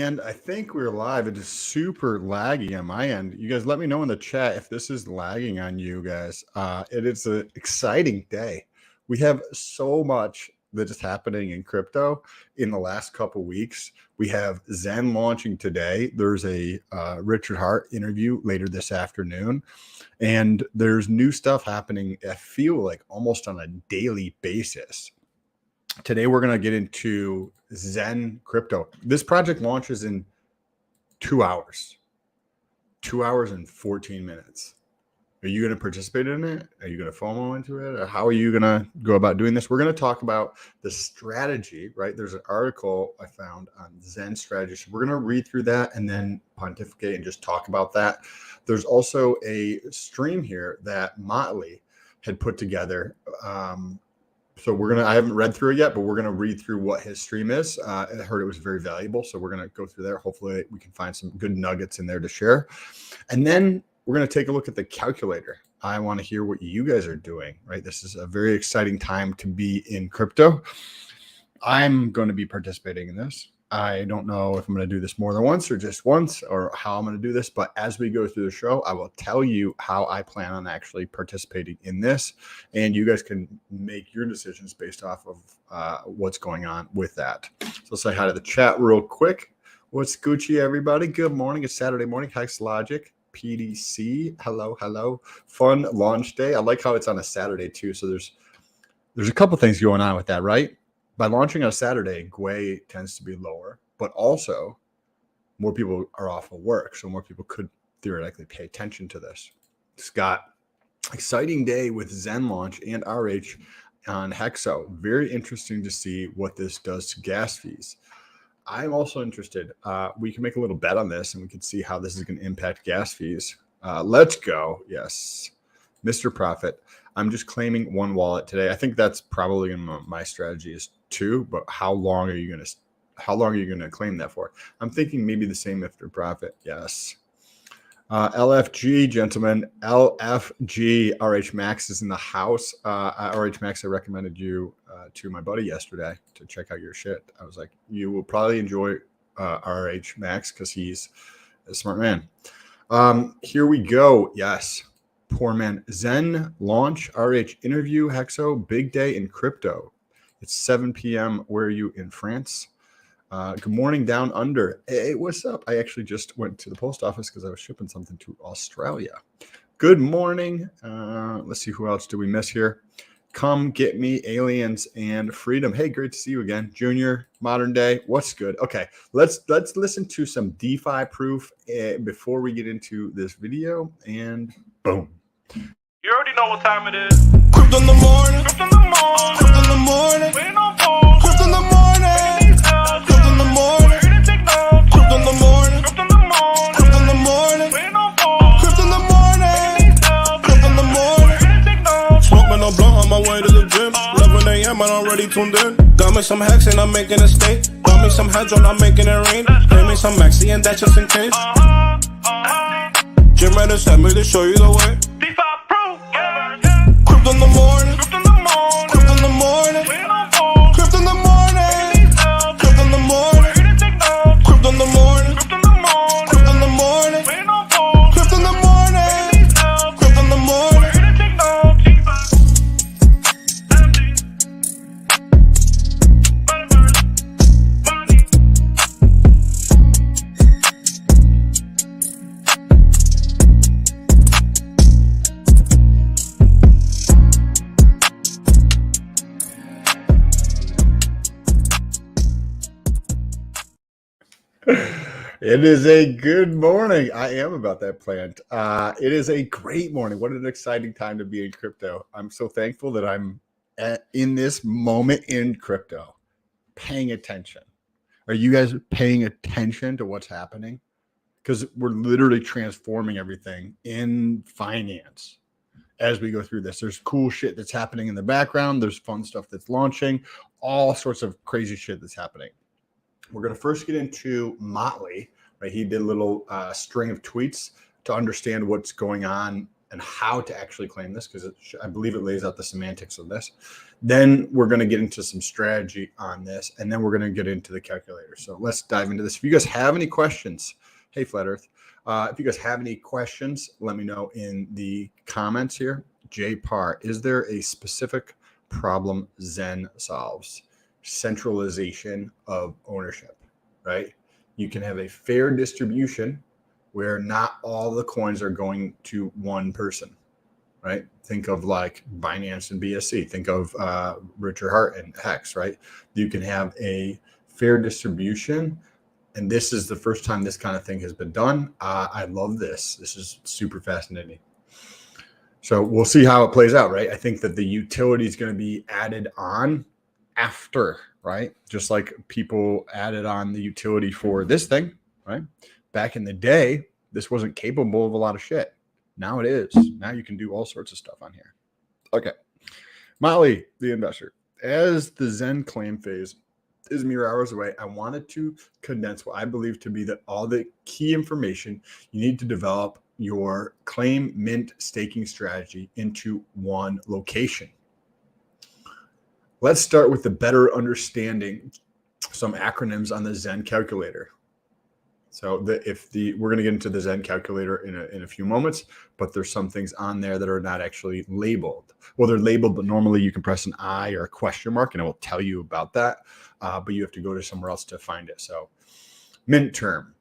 And I think we're live. It is super laggy on my end. You guys let me know in the chat if this is lagging on you guys. It is an exciting day. We have so much that is happening in crypto in the last couple weeks. We have XEN launching today. There's a Richard Heart interview later this afternoon. And there's new stuff happening, I feel like almost on a daily basis. Today, we're going to get into XEN crypto. This project launches in 2 hours, 2 hours and 14 minutes. Are you going to participate in it? Are you going to FOMO into it? Or how are you going to go about doing this? We're going to talk about the strategy, right? There's an article I found on XEN strategy. So we're going to read through that and then pontificate and just talk about that. There's also a stream here that Motley had put together. So I haven't read through it yet, but we're going to read through what his stream is. I heard it was very valuable. So we're going to go through there. Hopefully we can find some good nuggets in there to share. And then we're going to take a look at the calculator. I want to hear what you guys are doing, right? This is a very exciting time to be in crypto. I'm going to be participating in this. I don't know if I'm going to do this more than once or just once or how I'm going to do this. But as we go through the show, I will tell you how I plan on actually participating in this. And you guys can make your decisions based off of what's going on with that. So say hi to the chat real quick. What's Gucci, everybody? Good morning. It's Saturday morning. Hex Logic, PDC. Hello, hello. Fun launch day. I like how it's on a Saturday too. So there's a couple things going on with that, right? By launching on a Saturday, GWEI tends to be lower, but also more people are off of work. So more people could theoretically pay attention to this. It's got exciting day with XEN launch and RH on Hexo. Very interesting to see what this does to gas fees. I'm also interested. We can make a little bet on this and we can see how this is going to impact gas fees. Let's go. Yes. Mr. Profit. I'm just claiming one wallet today. I think that's probably my strategy is two, but how long are you going to claim that for? I'm thinking maybe the same Mr. Profit. Yes. LFG, gentlemen. LFG. RH Max is in the house. RH Max, I recommended you to my buddy yesterday to check out your shit. I was like, you will probably enjoy RH Max because he's a smart man. Here we go. Yes. Poor man. XEN launch, RH interview, Hexo, big day in crypto. It's 7 p.m. Where are you in France? Good morning down under. Hey, what's up? I actually just went to the post office because I was shipping something to Australia. Good morning. Let's see, who else do we miss here? Come get me, aliens and freedom. Hey, great to see you again. Junior, modern day. What's good? Okay, let's listen to some DeFi proof before we get into this video. And boom. You already know what time it is. Crypto in the morning. Crypto in the morning. Crypto in the morning. Waiting on phone. Crypto in the morning. Crypto in the morning. Crypto in the morning. Crypto in the morning. Crypto in the morning. Waiting on phone. Crypto in the morning. Crypto in the morning. Smoking no blunt on my way to the gym. 11 a.m. I'm already tuned in. Got me some hex and I'm making a stake. Got me some hedron, I'm making it rain. Pay me some maxi and that's just in case. GymRatCrypto sent me to show you the way. Crypto in the morning, crypto in the morning, crypto in the morning, crypto in the morning, crypto in the morning, crypto in the morning, crypto in the morning, crypto in the morning, crypto in the morning, crypto in the morning. It is a good morning. I am about that plant. It is a great morning. What an exciting time to be in crypto. I'm so thankful that I'm in this moment in crypto, paying attention. Are you guys paying attention to what's happening? Because we're literally transforming everything in finance as we go through this. There's cool shit that's happening in the background. There's fun stuff that's launching, all sorts of crazy shit that's happening. We're going to first get into Motley, right? He did a little string of tweets to understand what's going on and how to actually claim this, because I believe it lays out the semantics of this. Then we're going to get into some strategy on this, and then we're going to get into the calculator. So let's dive into this. If you guys have any questions, hey, Flat Earth, if you guys have any questions, let me know in the comments here. JPAR, is there a specific problem Zen solves? Centralization of ownership, right? You can have a fair distribution where not all the coins are going to one person, right? Think of like Binance and BSC. Think of Richard Heart and HEX, right? You can have a fair distribution, and this is the first time this kind of thing has been done. I love this. This is super fascinating. So we'll see how it plays out, right? I think that the utility is going to be added on after, right? Just like people added on the utility for this thing, right? Back in the day, this wasn't capable of a lot of shit. Now it is. Now you can do all sorts of stuff on here. Okay. Molly, the investor. As the Zen claim phase is mere hours away, I wanted to condense what I believe to be all the key information you need to develop your claim mint staking strategy into one location. Let's start with the better understanding some acronyms on the Zen calculator. So we're going to get into the Zen calculator in a few moments, but there's some things on there that are not actually labeled. Well, they're labeled, but normally you can press an I or a question mark and it will tell you about that. But you have to go to somewhere else to find it. So mint term.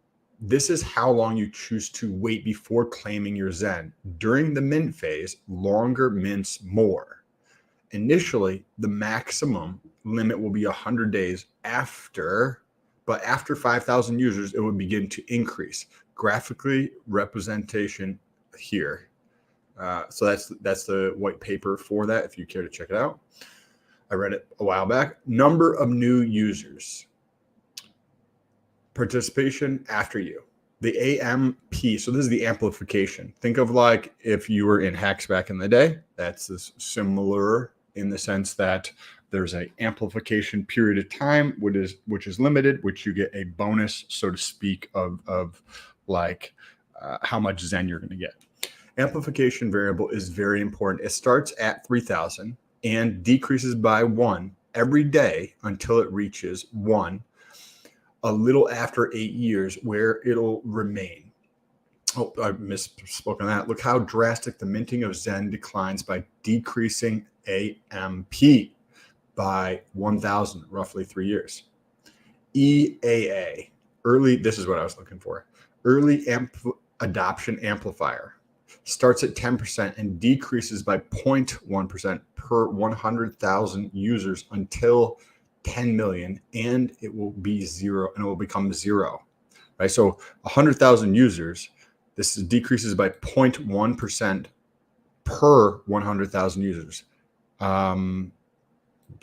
This is how long you choose to wait before claiming your Zen. During the mint phase, longer mints more. Initially, the maximum limit will be 100 days but after 5,000 users, it will begin to increase. Graphically representation here. So that's the white paper for that, if you care to check it out. I read it a while back. Number of new users. Participation after you. The AMP, so this is the amplification. Think of like if you were in HEX back in the day, that's similar in the sense that there's an amplification period of time, which is limited, which you get a bonus, so to speak, of like how much Zen you're going to get. Amplification variable is very important. It starts at 3,000 and decreases by 1 every day until it reaches 1 a little after 8 years, where it'll remain. Oh, I misspoke on that. Look how drastic the minting of Zen declines by decreasing AMP by 1,000, roughly 3 years. EAA, this is what I was looking for. Early adoption amplifier starts at 10% and decreases by 0.1% per 100,000 users until 10 million, and it will be zero, and it will become zero, right? So 100,000 users, this decreases by 0.1% per 100,000 users.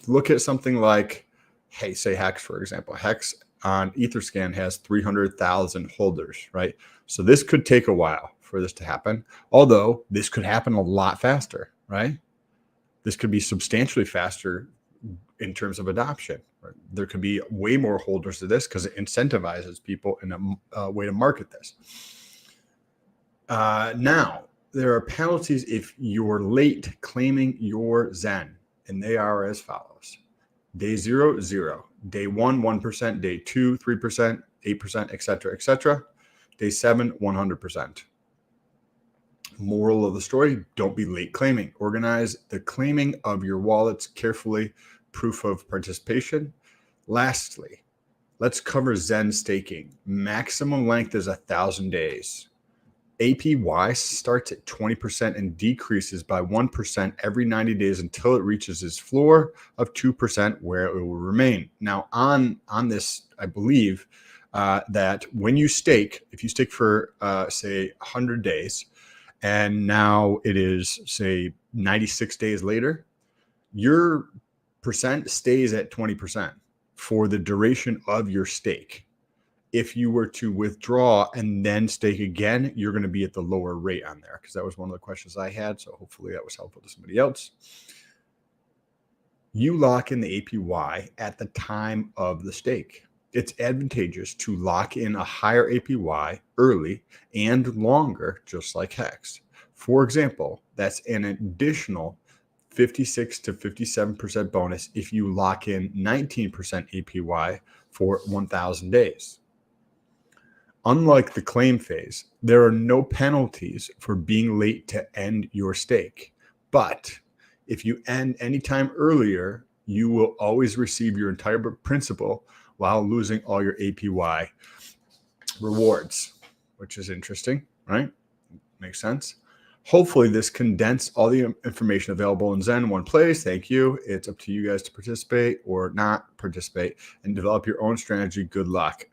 Look at something like, hey, say HEX, for example. HEX on Etherscan has 300,000 holders, right? So this could take a while for this to happen, although this could happen a lot faster, right? This could be substantially faster in terms of adoption. Right? There could be way more holders of this because it incentivizes people in a way to market this. Now, there are penalties if you're late claiming your Zen, and they are as follows. Day 0, 0. Day 1, 1%. Day 2, 3%, 8%, etc., etc. Day 7, 100%. Moral of the story, don't be late claiming. Organize the claiming of your wallets carefully. Proof of participation. Lastly, let's cover Zen staking. Maximum length is 1,000 days. APY starts at 20% and decreases by 1% every 90 days until it reaches its floor of 2%, where it will remain. Now, on this, I believe that when you stake, if you stake for, say, 100 days, and now it is, say, 96 days later, your percent stays at 20% for the duration of your stake. If you were to withdraw and then stake again, you're going to be at the lower rate on there, because that was one of the questions I had. So hopefully that was helpful to somebody else. You lock in the APY at the time of the stake. It's advantageous to lock in a higher APY early and longer, just like HEX. For example, that's an additional 56 to 57% bonus if you lock in 19% APY for 1,000 days. Unlike the claim phase, there are no penalties for being late to end your stake. But if you end anytime earlier, you will always receive your entire principal while losing all your APY rewards, which is interesting, right? Makes sense. Hopefully this condensed all the information available in Zen in one place. Thank you. It's up to you guys to participate or not participate and develop your own strategy. Good luck.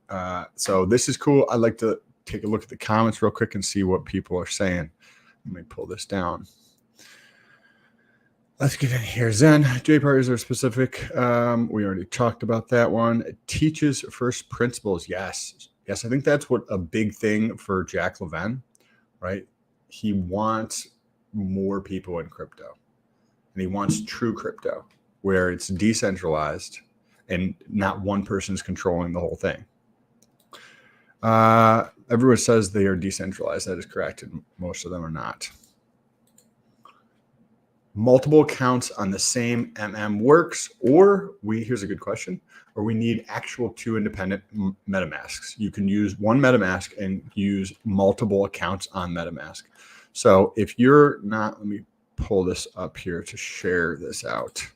So this is cool. I'd like to take a look at the comments real quick and see what people are saying. Let me pull this down. Let's get in here. Zen, JPartners are specific. We already talked about that one. It teaches first principles. Yes. Yes, I think that's what a big thing for Jack Levin, right? He wants more people in crypto, and he wants true crypto where it's decentralized and not one person's controlling the whole thing. Everyone says they are decentralized. That is correct, and most of them are not. Multiple accounts on the same works, or here's a good question, or we need actual two independent MetaMasks. You can use one MetaMask and use multiple accounts on MetaMask. So if you're not, let me pull this up here to share this out.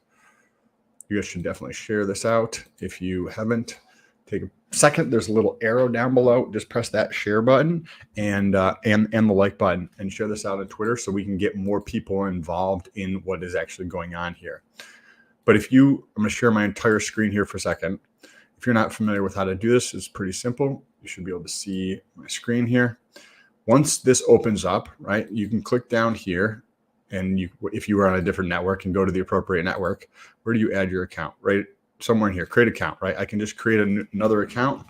You guys should definitely share this out. If you haven't, take a second. There's a little arrow down below. Just press that share button and the like button and share this out on Twitter so we can get more people involved in what is actually going on here. But I'm going to share my entire screen here for a second. If you're not familiar with how to do this, it's pretty simple. You should be able to see my screen here. Once this opens up, right, you can click down here, and if you were on a different network, and go to the appropriate network. Where do you add your account? Right somewhere in here, create account, right? I can just create another account.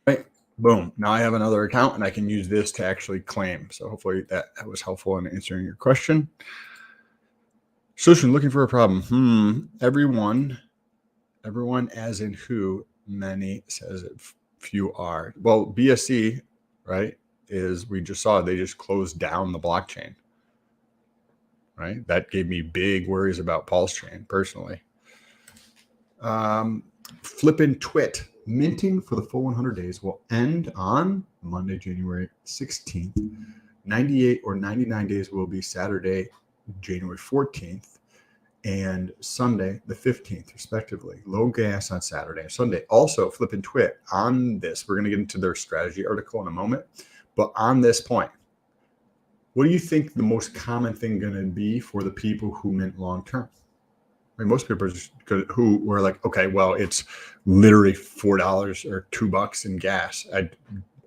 Right, boom. Now I have another account, and I can use this to actually claim. So hopefully that was helpful in answering your question. Solution, looking for a problem. Everyone as in who, many says it, few are. Well, BSC, right, we just saw they just closed down the blockchain, right? That gave me big worries about PulseChain personally. Flippin' Twit, minting for the full 100 days will end on Monday, January 16th. 98 or 99 days will be Saturday, January 14th. And Sunday, the 15th, respectively. Low gas on Saturday and Sunday. Also, Flippin' Twit on this. We're going to get into their strategy article in a moment. But on this point, what do you think the most common thing going to be for the people who mint long term? I mean, most people are just who were like, okay, well, it's literally $4 or $2 in gas.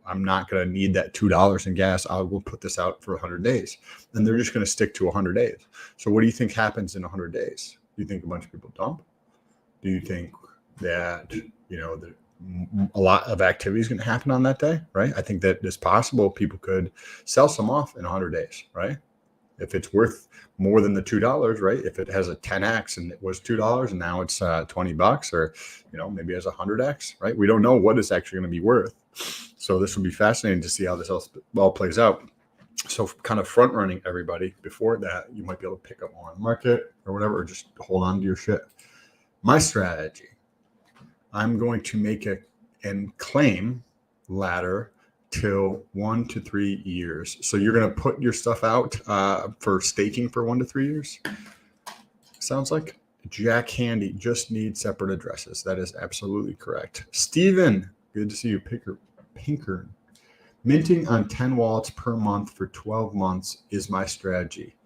I'm not going to need that $2 in gas. I will put this out for 100 days. And they're just going to stick to 100 days. So what do you think happens in 100 days? Do you think a bunch of people dump? Do you think that, a lot of activity is going to happen on that day, right? I think that it's possible people could sell some off in 100 days, right? If it's worth more than the $2, right? If it has a 10x and it was $2 and now it's $20, or maybe it has a 100x, right? We don't know what it's actually going to be worth. So this will be fascinating to see how this all plays out. So kind of front running everybody before that, you might be able to pick up more on the market or whatever, or just hold on to your shit. My strategy, I'm going to make and claim ladder till 1 to 3 years. So you're going to put your stuff out for staking for 1 to 3 years. Sounds like Jack Handy just needs separate addresses. That is absolutely correct. Steven, good to see you. Pinker. Minting on 10 wallets per month for 12 months is my strategy.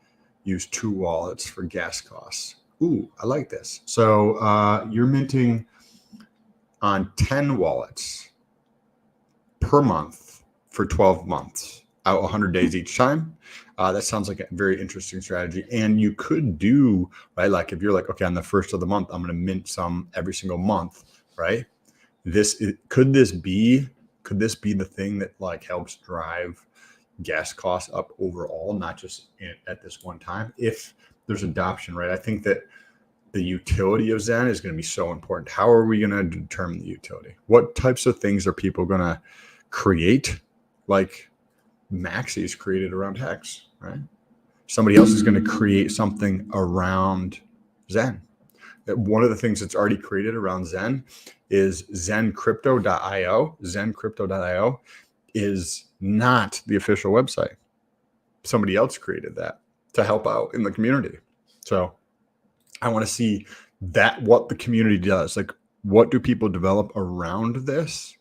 Use 2 wallets for gas costs. Ooh, I like this. So you're minting on 10 wallets per month for 12 months, out 100 days each time. That sounds like a very interesting strategy. And you could do, right, like if you're like, okay, on the first of the month, I'm going to mint some every single month, right? Could this be the thing that like helps drive gas costs up overall, not just at this one time, if there's adoption, right? I think that the utility of Zen is going to be so important. How are we going to determine the utility? What types of things are people going to create? Like maxis created around Hex, right? Somebody else is going to create something around Zen. One of the things that's already created around Zen is zencrypto.io. Zencrypto.io is not the official website. Somebody else created that to help out in the community. So I want to see that, what the community does. Like, what do people develop around this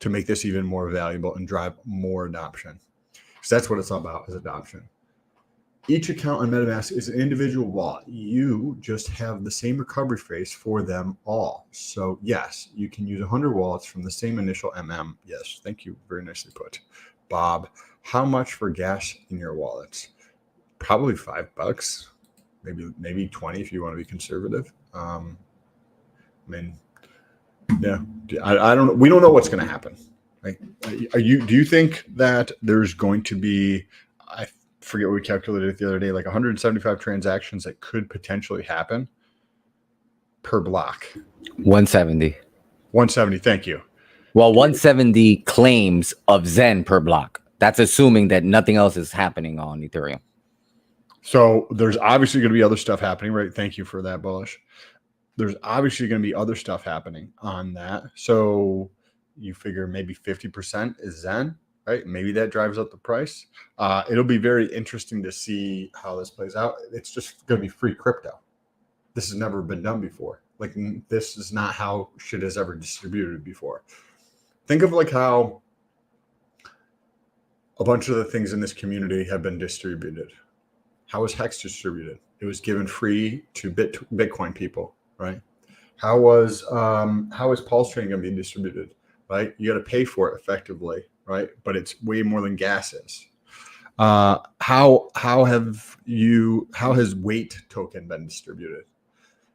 to make this even more valuable and drive more adoption? Because that's what it's all about, is adoption. Each account on MetaMask is an individual wallet. You just have the same recovery phrase for them all. So yes, you can use 100 wallets from the same initial MM. Yes, thank you. Very nicely put. Bob, how much for gas in your wallets? Probably $5, maybe 20 if you want to be conservative. I mean, yeah, I don't know. We don't know what's going to happen. Like, do you think that there's going to be, I forget what we calculated the other day, like 175 transactions that could potentially happen per block? 170. 170. Thank you. Well, 170 claims of Zen per block. That's assuming that nothing else is happening on Ethereum. So there's obviously going to be other stuff happening, right? Thank you for that, Bullish. There's obviously going to be other stuff happening on that. So you figure maybe 50% is Zen, right? Maybe that drives up the price. It'll be very interesting to see how this plays out. It's just going to be free crypto. This has never been done before. Like, this is not how shit is ever distributed before. Think of like how a bunch of the things in this community have been distributed. How was Hex distributed? It was given free to Bitcoin people, right? How was PulseChain going to be distributed, right? You got to pay for it effectively, right? But it's way more than gas is. How has weight token been distributed?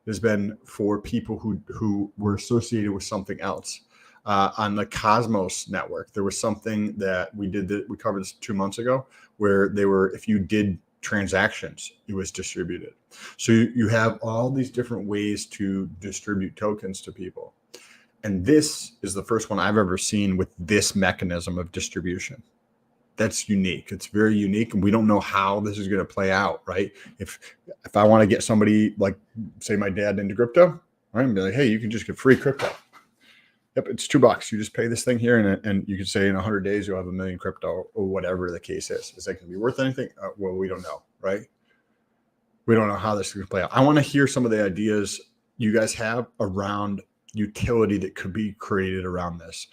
Has been for people who were associated with something else. On the Cosmos network, there was something that we covered this 2 months ago, where they were, if you did transactions, it was distributed. So you have all these different ways to distribute tokens to people. And this is the first one I've ever seen with this mechanism of distribution. That's unique. It's very unique. And we don't know how this is going to play out, right? If I want to get somebody, like, say my dad, into crypto, I'm going to be like, hey, you can just get free crypto. Yep, it's $2. You just pay this thing here, and you can say in 100 days you'll have 1 million crypto, or whatever the case is. Is that going to be worth anything? Well, we don't know, right? We don't know how this is going to play out. I want to hear some of the ideas you guys have around utility that could be created around this.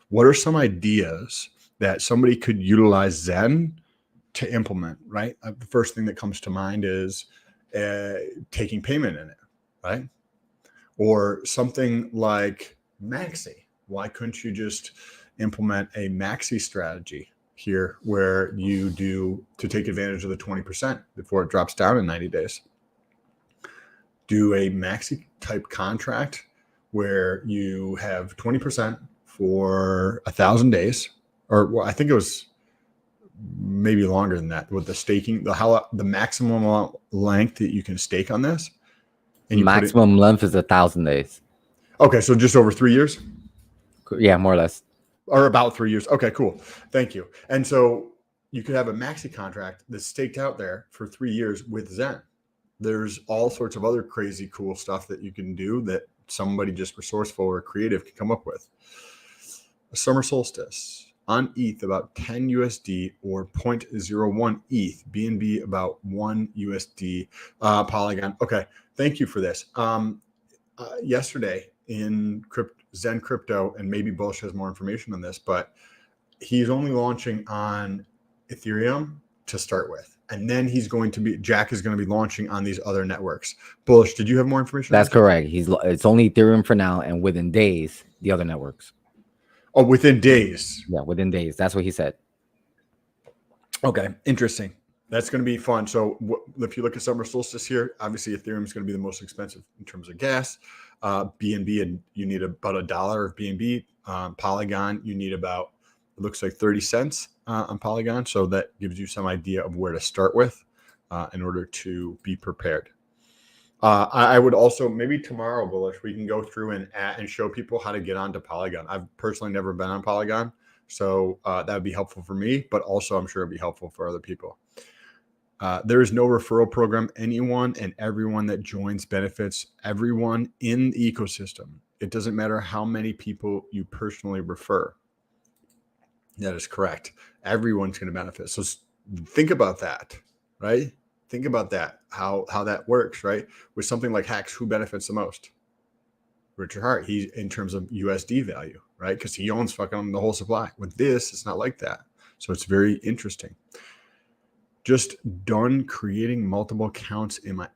What are some ideas that somebody could utilize Zen to implement, right? The first thing that comes to mind is taking payment in it, right? Or something like Maxi. Why couldn't you just implement a Maxi strategy here, where you do, to take advantage of the 20% before it drops down in 90 days? Do a Maxi type contract where you have 20% for 1,000 days, or well, I think it was maybe longer than that, with the staking, the maximum length that you can stake on this. And maximum length is 1,000 days. Okay, so just over 3 years? Yeah, more or less. Or about 3 years. Okay, cool. Thank you. And so you could have a Maxi contract that's staked out there for 3 years with Zen. There's all sorts of other crazy cool stuff that you can do that somebody just resourceful or creative can come up with. A summer solstice on ETH about 10 USD or 0.01 ETH. BNB about 1 USD. Polygon. Okay, thank you for this. Yesterday in Zen Crypto, and maybe Bullish has more information on this, but he's only launching on Ethereum to start with. And then Jack is going to be launching on these other networks. Bullish, did you have more information? That's correct. It's only Ethereum for now, and within days, the other networks. Oh, within days. Yeah, within days. That's what he said. Okay, interesting. That's going to be fun. So if you look at summer solstice here, obviously Ethereum is going to be the most expensive in terms of gas. BNB, and you need about $1 of BNB. Polygon, you need about, it looks like 30 cents on Polygon. So that gives you some idea of where to start with in order to be prepared. I would also, maybe tomorrow, Bullish, we can go through and show people how to get onto Polygon. I've personally never been on Polygon. So that would be helpful for me, but also I'm sure it'd be helpful for other people. There is no referral program. Anyone and everyone that joins benefits, everyone in the ecosystem. It doesn't matter how many people you personally refer. That is correct. Everyone's going to benefit. So think about that, right? Think about that, how that works, right? With something like HEX, who benefits the most? Richard Heart. He's in terms of USD value, right? Because he owns fucking the whole supply. With this, it's not like that. So it's very interesting. Just done creating multiple accounts in my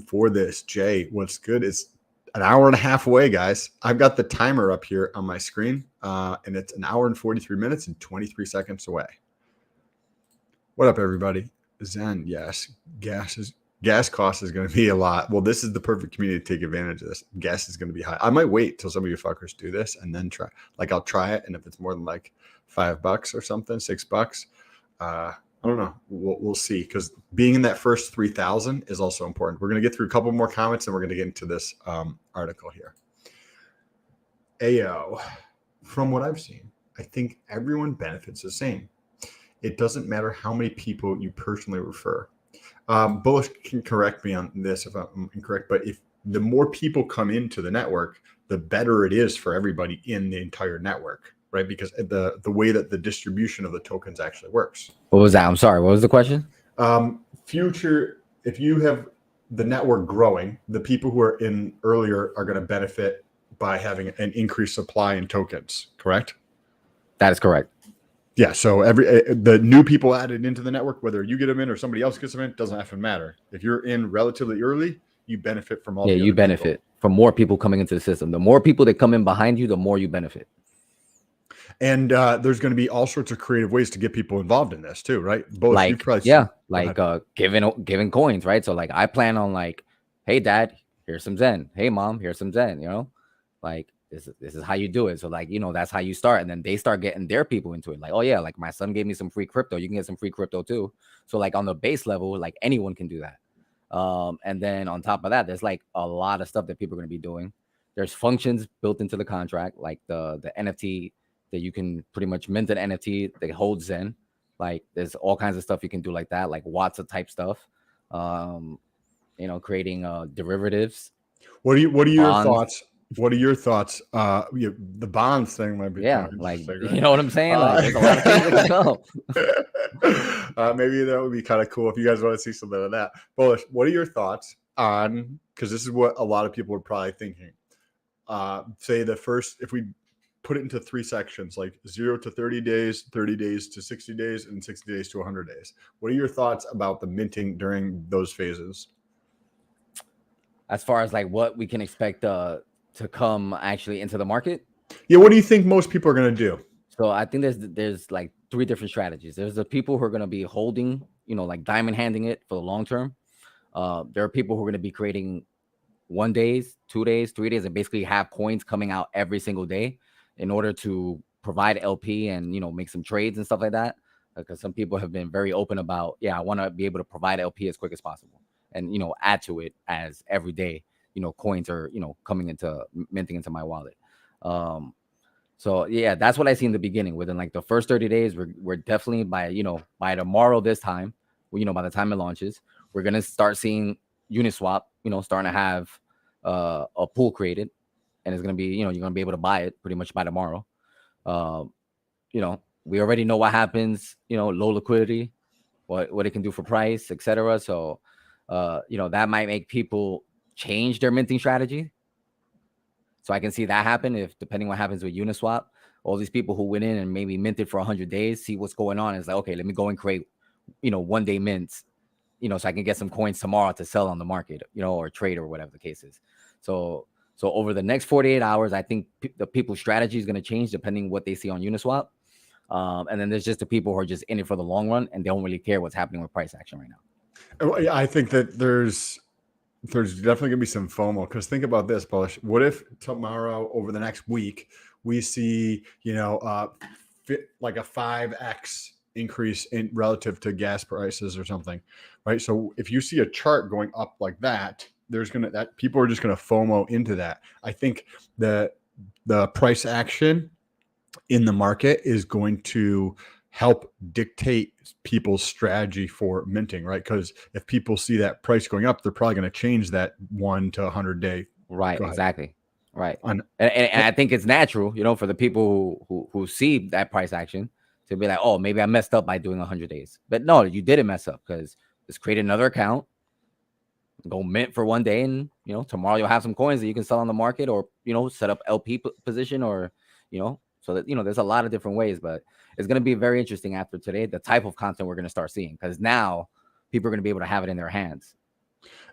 for this. Jay, what's good? It's an hour and a half away, guys. I've got the timer up here on my screen, and it's an hour and 43 minutes and 23 seconds away. What up, everybody? Zen, yes. Gas cost is going to be a lot. Well, this is the perfect community to take advantage of this. Gas is going to be high. I might wait till some of you fuckers do this and then try. Like, I'll try it, and if it's more than like $5 or something, $6, I don't know. We'll see, because being in that first 3,000 is also important. We're going to get through a couple more comments, and we're going to get into this article here. AO, from what I've seen, I think everyone benefits the same. It doesn't matter how many people you personally refer. Bullish can correct me on this if I'm incorrect, but if the more people come into the network, the better it is for everybody in the entire network, right? Because the way that the distribution of the tokens actually works. What was that? I'm sorry. What was the question? Future, if you have the network growing, the people who are in earlier are going to benefit by having an increased supply in tokens, correct? That is correct. Yeah, so the new people added into the network, whether you get them in or somebody else gets them in, doesn't have to matter. If you're in relatively early, you benefit from all. Yeah, you benefit from more people coming into the system. The more people that come in behind you, the more you benefit. And there's going to be all sorts of creative ways to get people involved in this too, right? Both, like giving coins, right? So like I plan on like, hey dad, here's some Zen. Hey mom, here's some Zen. You know, like. This is how you do it. So like, you know, that's how you start. And then they start getting their people into it. Like, oh yeah, like my son gave me some free crypto. You can get some free crypto too. So like on the base level, like anyone can do that. And then on top of that, there's like a lot of stuff that people are going to be doing. There's functions built into the contract, like the NFT that you can pretty much mint an NFT that holds Zen. Like there's all kinds of stuff you can do like that, like Watson type stuff. You know, creating derivatives. What are your thoughts? What are your thoughts? The bonds thing might be like right? You know what I'm saying? Like there's a lot of things that can go. Maybe that would be kind of cool if you guys want to see something of that. Bullish, what are your thoughts on? Because this is what a lot of people are probably thinking. Say the first, if we put it into 3 sections, like 0 to 30 days, 30 days to 60 days, and 60 days to 100 days. What are your thoughts about the minting during those phases? As far as like what we can expect to come actually into the market? Yeah, what do you think most people are going to do? So I think there's like 3 different strategies. There's the people who are going to be holding, you know, like diamond handing it for the long term. There are people who are going to be creating 1 day, 2 days, 3 days, and basically have coins coming out every single day in order to provide LP and, you know, make some trades and stuff like that. Because some people have been very open about, yeah, I want to be able to provide LP as quick as possible and, you know, add to it as every day, you know, coins are, you know, minting into my wallet. So yeah, that's what I see in the beginning. Within like the first 30 days, we're definitely by tomorrow this time, you know, by the time it launches, we're gonna start seeing Uniswap, you know, starting to have a pool created, and it's gonna be, you know, you're gonna be able to buy it pretty much by tomorrow. You know, we already know what happens, you know, low liquidity, what it can do for price, etc. So you know, that might make people change their minting strategy. So I can see that happen if, depending what happens with Uniswap, all these people who went in and maybe minted for 100 days, see what's going on. It's like, okay, let me go and create, you know, 1 day mints, you know, so I can get some coins tomorrow to sell on the market, you know, or trade or whatever the case is. So over the next 48 hours, I think the people's strategy is going to change depending what they see on Uniswap. And then there's just the people who are just in it for the long run and they don't really care what's happening with price action right now. I think that there's definitely gonna be some FOMO, because think about this, Bullish. What if tomorrow, over the next week, we see, you know, like a 5x increase in relative to gas prices or something, right? So if you see a chart going up like that, people are just gonna FOMO into that. I think the price action in the market is going to help dictate people's strategy for minting, right? Because if people see that price going up, they're probably going to change that 1 to 100 day. Right, exactly. Right. On, and I think it's natural, for the people who see that price action to be like, oh, maybe I messed up by doing 100 days. But no, you didn't mess up, because just create another account, go mint for 1 day, and tomorrow you'll have some coins that you can sell on the market, or set up LP position, or so that there's a lot of different ways. But it's going to be very interesting after today, the type of content we're going to start seeing, because now people are going to be able to have it in their hands.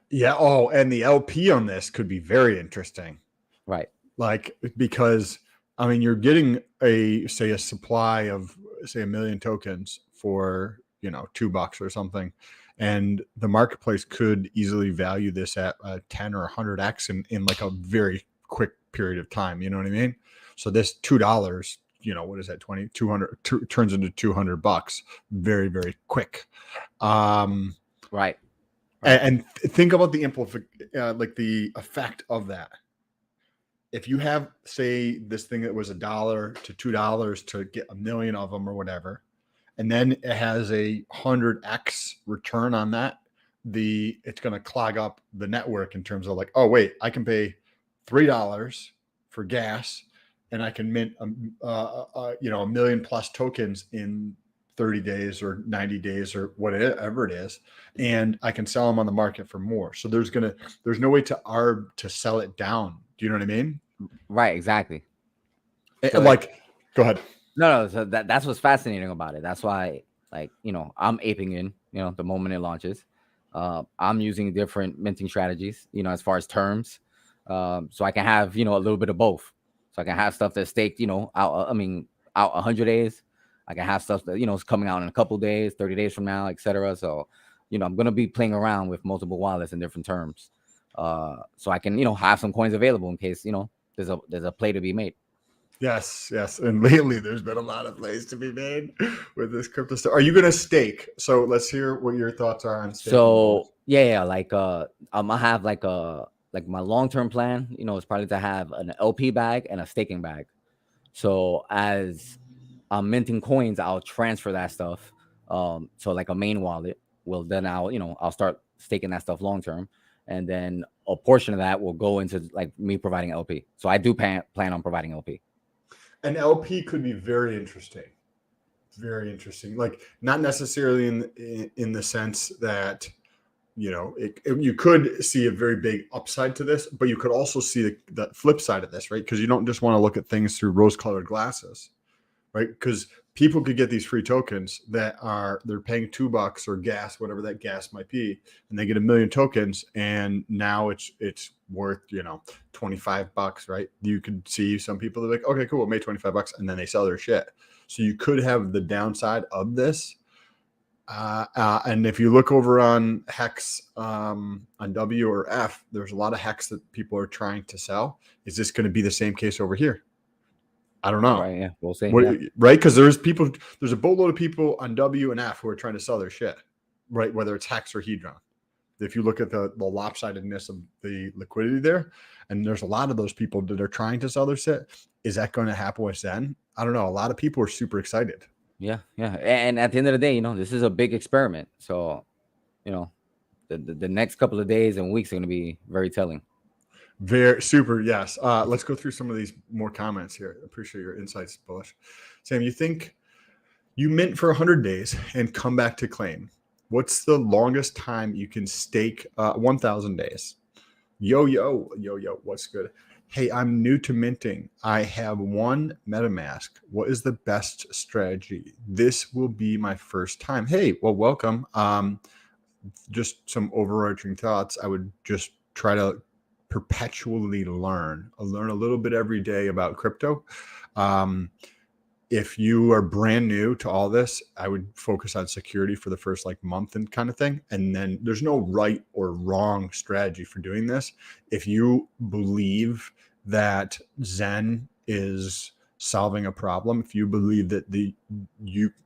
Yeah. Oh, and the LP on this could be very interesting. Right. Like, because I mean, you're getting a supply of say 1 million tokens for, $2 or something. And the marketplace could easily value this at 10 or 100x in like a very quick period of time. You know what I mean? So this $2, what is that? 200 turns into $200 very, very quick. Right. And think about the the effect of that. If you have, say, this thing that was $1 to $2 to get 1 million of them or whatever, and then it has a 100x return on that, it's going to clog up the network in terms of like, oh wait, I can pay $3 for gas, and I can mint 1 million plus tokens in 30 days or 90 days or whatever it is, and I can sell them on the market for more. So there's no way to sell it down. Do you know what I mean? Right, exactly. So go ahead. No, so that's what's fascinating about it. That's why, I'm aping in, the moment it launches. I'm using different minting strategies, as far as terms. So I can have, a little bit of both. So I can have stuff that's staked, out 100 days. I can have stuff that, is coming out in a couple days, 30 days from now, etc. So, I'm going to be playing around with multiple wallets in different terms. So I can, have some coins available in case, there's a play to be made. Yes. And lately there's been a lot of plays to be made with this crypto stuff. Are you going to stake? So let's hear what your thoughts are on staking. So yeah. I'm gonna have my long-term plan, is probably to have an LP bag and a staking bag. So as I'm minting coins, I'll transfer that stuff. So like a main wallet will then I'll start staking that stuff long-term. And then a portion of that will go into like me providing LP. So I do plan on providing LP. An LP could be very interesting. Very interesting. Like, not necessarily in the sense that, you could see a very big upside to this, but you could also see the flip side of this, right? Because you don't just want to look at things through rose-colored glasses, right? Because people could get these free tokens that they're paying $2 or gas, whatever that gas might be, and they get 1 million tokens, and now it's worth $25, right? You could see some people that are like, okay, cool, I made $25, and then they sell their shit. So you could have the downside of this. And if you look over on Hex on W or F, there's a lot of Hex that people are trying to sell. Is this going to be the same case over here? I don't know. Right, yeah, we'll see. Right, because there's a boatload of people on W and F who are trying to sell their shit, right? Whether it's Hex or Hedron. If you look at the lopsidedness of the liquidity there, and there's a lot of those people that are trying to sell their shit. Is that going to happen with Zen? I don't know. A lot of people are super excited. Yeah. And at the end of the day, this is a big experiment. So, the next couple of days and weeks are going to be very telling. Very super. Yes. Let's go through some of these more comments here. Appreciate your insights, Bullish. Sam, you think you mint for 100 days and come back to claim? What's the longest time you can stake 1,000 days? Yo, what's good? Hey, I'm new to minting. I have 1 MetaMask. What is the best strategy? This will be my first time. Hey, well, welcome. Just some overarching thoughts. I would just try to perpetually learn a little bit every day about crypto. If you are brand new to all this, I would focus on security for the first month and kind of thing. And then there's no right or wrong strategy for doing this. If you believe that Zen is solving a problem, if you believe that the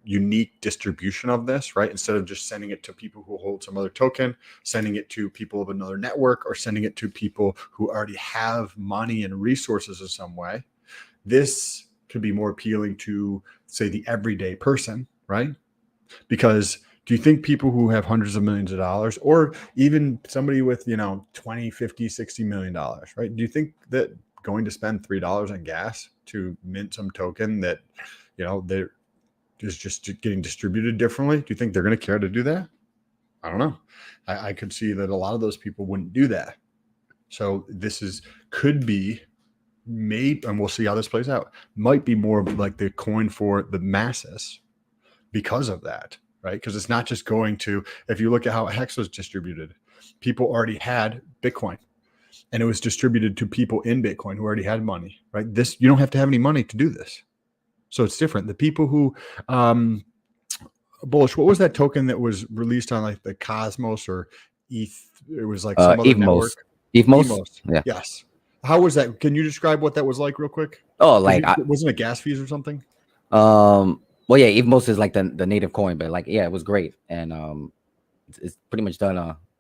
unique distribution of this, right, instead of just sending it to people who hold some other token, sending it to people of another network, or sending it to people who already have money and resources in some way, this could be more appealing to, say, the everyday person, right? Because do you think people who have hundreds of millions of dollars, or even somebody with, 20, 50, 60 million dollars, right? Do you think that going to spend $3 on gas to mint some token that, they're just getting distributed differently, do you think they're going to care to do that? I don't know. I could see that a lot of those people wouldn't do that. So this could be made, and we'll see how this plays out, might be more like the coin for the masses because of that, right? Because it's not just going to, if you look at how Hex was distributed, people already had Bitcoin and it was distributed to people in Bitcoin who already had money, right? You don't have to have any money to do this. So it's different. The people who, Bullish, what was that token that was released on like the Cosmos or ETH? It was like some other network. ETHMOS? Yeah. Yes. How was that? Can you describe what that was like real quick? Oh, like wasn't it gas fees or something? Well, yeah, ETHMOS is like the native coin, but like, yeah, it was great. And it's pretty much done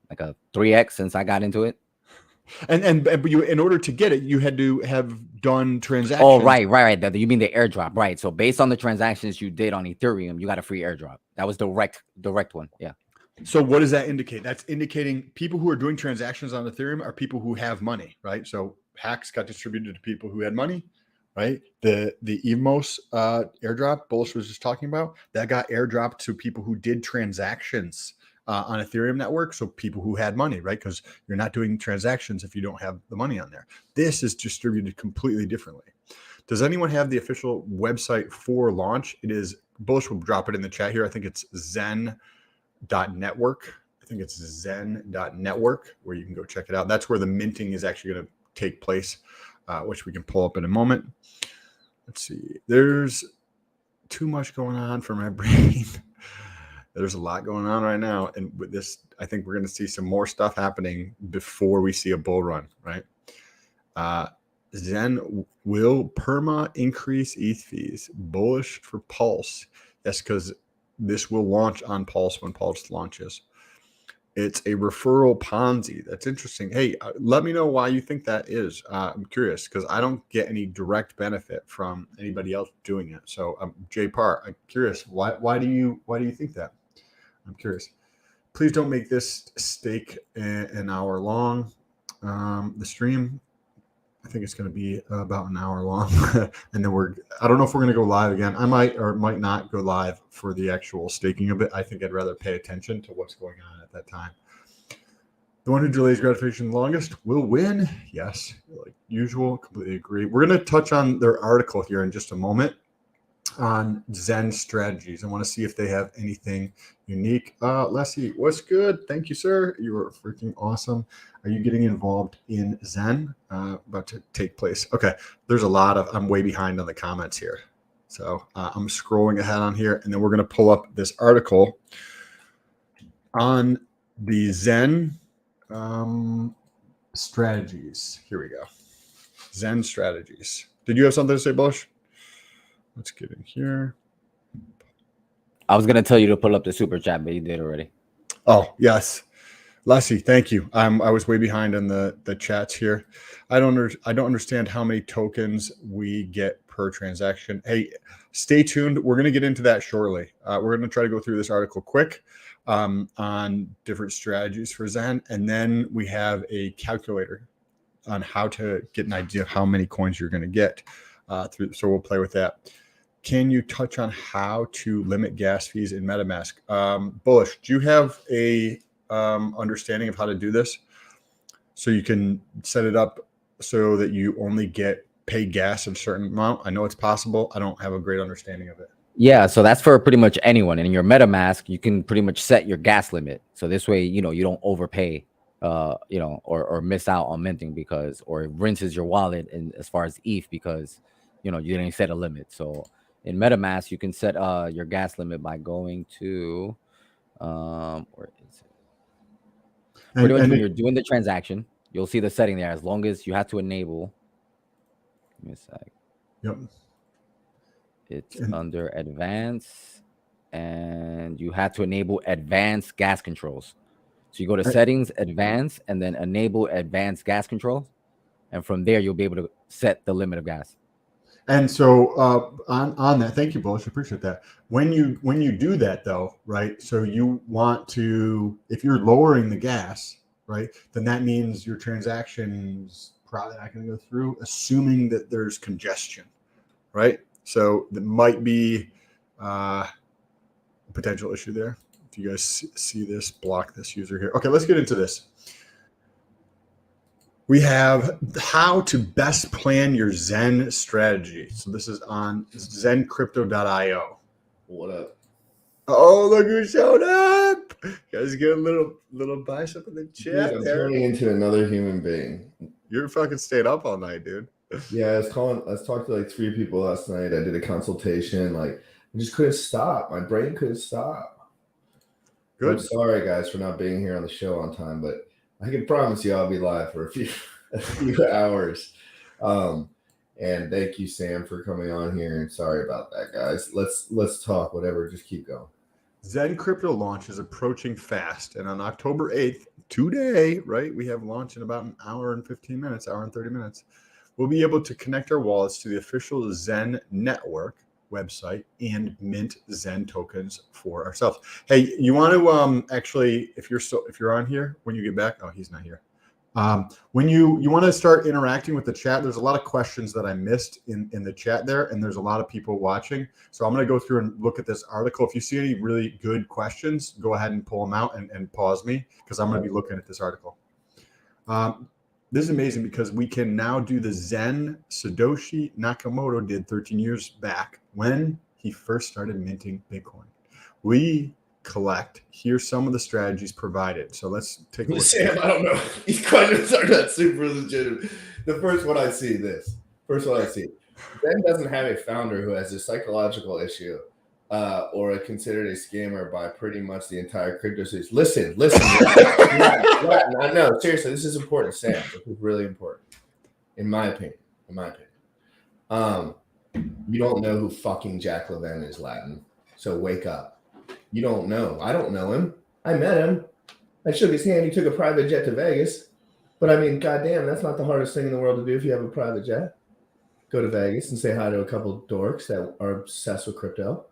like a 3x since I got into it. And you, in order to get it, you had to have done transactions. Oh, right. You mean the airdrop, right? So based on the transactions you did on Ethereum, you got a free airdrop. That was direct one. Yeah. So what does that indicate? That's indicating people who are doing transactions on Ethereum are people who have money, right? So Hex got distributed to people who had money, right? The ETHMOS airdrop Bullish was just talking about, that got airdropped to people who did transactions on Ethereum network. So people who had money, right? Because you're not doing transactions if you don't have the money on there. This is distributed completely differently. Does anyone have the official website for launch? It is, Bullish will drop it in the chat here. I think it's zen.network. I think it's zen.network where you can go check it out. That's where the minting is actually going to take place, which we can pull up in a moment. Let's see. There's too much going on for my brain. There's a lot going on right now. And with this, I think we're going to see some more stuff happening before we see a bull run, right? Zen will perma increase ETH fees. Bullish for Pulse. Yes, because this will launch on Pulse when Pulse launches. It's a referral Ponzi. That's interesting. Hey, let me know why you think that is. I'm curious because I don't get any direct benefit from anybody else doing it. So, Jay Parr, I'm curious. Why do you think that? I'm curious. Please don't make this stake an hour long. The stream, I think it's going to be about an hour long, and then I don't know if we're going to go live again. I might or might not go live for the actual staking of it. I think I'd rather pay attention to what's going on at that time. The one who delays gratification longest will win. Yes, like usual, completely agree. We're going to touch on their article here in just a moment on Zen strategies. I want to see if they have anything unique. Leslie, what's good? Thank you, sir. You were freaking awesome. Are you getting involved in Zen? About to take place. Okay, there's a lot of, I'm way behind on the comments here. So I'm scrolling ahead on here, and then we're going to pull up this article on the Zen strategies. Here we go. Zen strategies. Did you have something to say, Bush? Let's get in here. I was going to tell you to pull up the super chat, but you did already. Oh, yes. Leslie, thank you. I was way behind on the chats here. I don't understand how many tokens we get per transaction. Hey, stay tuned. We're going to get into that shortly. We're going to try to go through this article quick on different strategies for Zen. And then we have a calculator on how to get an idea of how many coins you're going to get through. So we'll play with that. Can you touch on how to limit gas fees in MetaMask? Bullish, do you have a understanding of how to do this? So you can set it up so that you only pay gas a certain amount. I know it's possible. I don't have a great understanding of it. Yeah, so that's for pretty much anyone. And in your MetaMask, you can pretty much set your gas limit. So this way, you don't overpay, or miss out on minting or it rinses your wallet as far as ETH because, you didn't set a limit. So in MetaMask, you can set your gas limit by going to, where is it? Pretty much when you're doing the transaction, you'll see the setting there. As long as you have to enable, give me a sec. Yep. It's under advanced, and you have to enable advanced gas controls. So you go to settings, advanced, and then enable advanced gas control. And from there, you'll be able to set the limit of gas. And so on that, thank you, Bullish. I appreciate that. When you do that though, right? So you want to, if you're lowering the gas, right, then that means your transaction's probably not going to go through, assuming that there's congestion, right? So there might be a potential issue there. If you guys see this, block this user here. Okay, let's get into this. We have how to best plan your Zen strategy. So this is on zencrypto.io. What up? Oh, look who showed up. You guys get a little bicep in the chat. Dude, I'm there. turning into another human being. You're fucking stayed up all night, dude. Yeah, I was talking to like 3 people last night. I did a consultation. Like, I just couldn't stop. My brain couldn't stop. Good. I'm sorry, guys, for not being here on the show on time, but I can promise you I'll be live for a few hours. And thank you, Sam, for coming on here. And sorry about that, guys. Let's talk. Whatever. Just keep going. Zen Crypto launch is approaching fast, and on October 8th, today, right, we have launch in about an hour and 15 minutes, hour and 30 minutes. We'll be able to connect our wallets to the official Zen network website and mint Zen tokens for ourselves. Hey, you want to actually, if you're on here when you get back, oh, he's not here. When you want to start interacting with the chat, there's a lot of questions that I missed in the chat there, and there's a lot of people watching. So I'm going to go through and look at this article. If you see any really good questions, go ahead and pull them out and pause me, because I'm going to be looking at this article. This is amazing because we can now do the Zen Satoshi Nakamoto did 13 years back when he first started minting Bitcoin. We collect. Here's some of the strategies provided. So let's take a look. Sam, I don't know. These questions are not super legitimate. The first one I see, Zen doesn't have a founder who has a psychological issue or considered a scammer by pretty much the entire crypto space. Listen. No, seriously, this is important, Sam. This is really important, in my opinion. You don't know who fucking Jack Levin is, Latin. So wake up. You don't know. I don't know him. I met him. I shook his hand. He took a private jet to Vegas. But I mean, goddamn, that's not the hardest thing in the world to do if you have a private jet. Go to Vegas and say hi to a couple of dorks that are obsessed with crypto.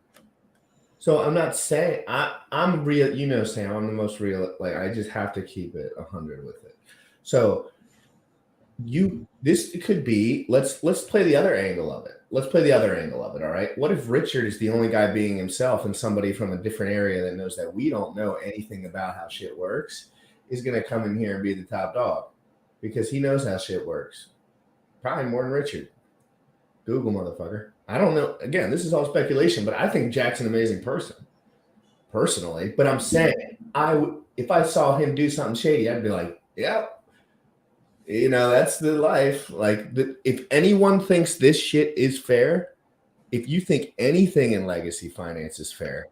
So I'm not saying I'm real. You know, Sam, I'm the most real. Like, I just have to keep it 100 with it. So this could be. Let's play the other angle of it. All right. What if Richard is the only guy being himself, and somebody from a different area that knows that we don't know anything about how shit works is going to come in here and be the top dog because he knows how shit works. Probably more than Richard. Google, motherfucker. I don't know. Again, this is all speculation, but I think Jack's an amazing person, personally. But I'm saying, if I saw him do something shady, I'd be like, yep. You know, that's the life. Like, if anyone thinks this shit is fair, if you think anything in legacy finance is fair,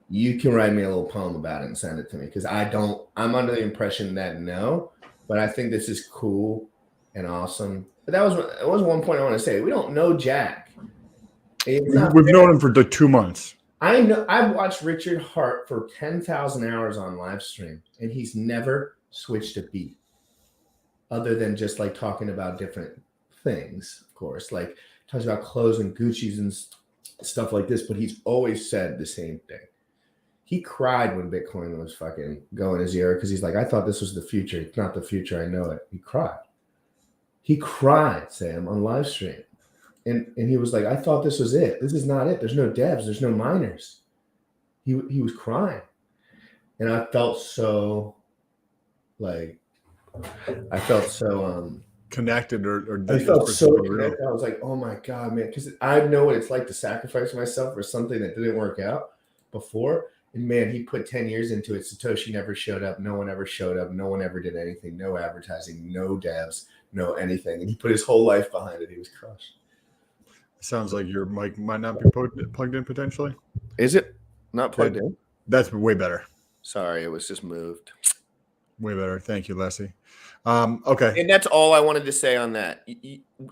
you can write me a little poem about it and send it to me. Because I'm under the impression that no, but I think this is cool and awesome. But that was one point I want to say. We don't know Jack. We've known him for 2 months. I know. I've watched Richard Heart for 10,000 hours on live stream, and he's never switched a beat. Other than just like talking about different things, of course, like talks about clothes and Gucci's and stuff like this, but he's always said the same thing. He cried when Bitcoin was fucking going his ear because he's like, I thought this was the future. It's not the future. I know it. He cried, Sam, on live stream. And he was like, I thought this was it. This is not it. There's no devs. There's no miners. He was crying. And I felt so like, connected or I felt so connected. I was like, oh my God, man. Because I know what it's like to sacrifice myself for something that didn't work out before. And man, he put 10 years into it. Satoshi never showed up. No one ever showed up. No one ever did anything. No advertising, no devs, no anything. And he put his whole life behind it. He was crushed. Sounds like your mic might not be plugged in potentially. Is it not plugged in? That's way better. Sorry, it was just moved. Way better. Thank you, Leslie. Okay. And that's all I wanted to say on that.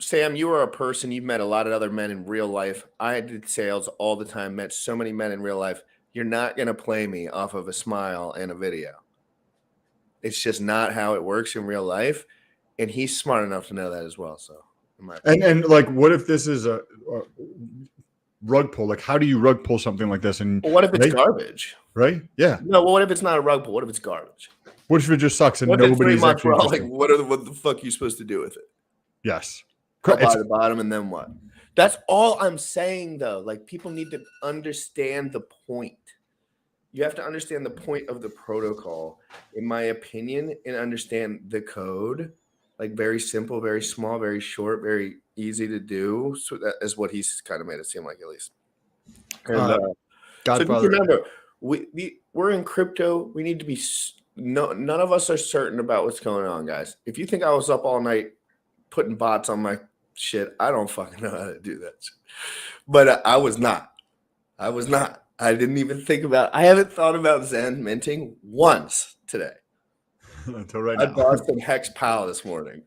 Sam, you are a person. You've met a lot of other men in real life. I did sales all the time, met so many men in real life. You're not going to play me off of a smile and a video. It's just not how it works in real life. And he's smart enough to know that as well. So in my opinion. And like, what if this is a rug pull? Like, how do you rug pull something like this? And Well, what if it's garbage? Right? Yeah. No, well, what if it's not a rug pull? What if it's garbage? What if it just sucks and What if in 3 nobody's months actually we're all like, interested? what the fuck are you supposed to do with it? Yes. Cut It's- by the bottom and then what? That's all I'm saying though. Like people need to understand the point. You have to understand the point of the protocol, in my opinion, and understand the code. Like very simple, very small, very short, very easy to do. So that is what he's kind of made it seem like, at least. And so just Godfather. remember, we're in crypto. We need to be none of us are certain about what's going on, guys. If you think I was up all night putting bots on my shit, I don't fucking know how to do that. But I was not. I didn't even think about. I haven't thought about Zen minting once today. Until right I now. bought some Hex Pal this morning.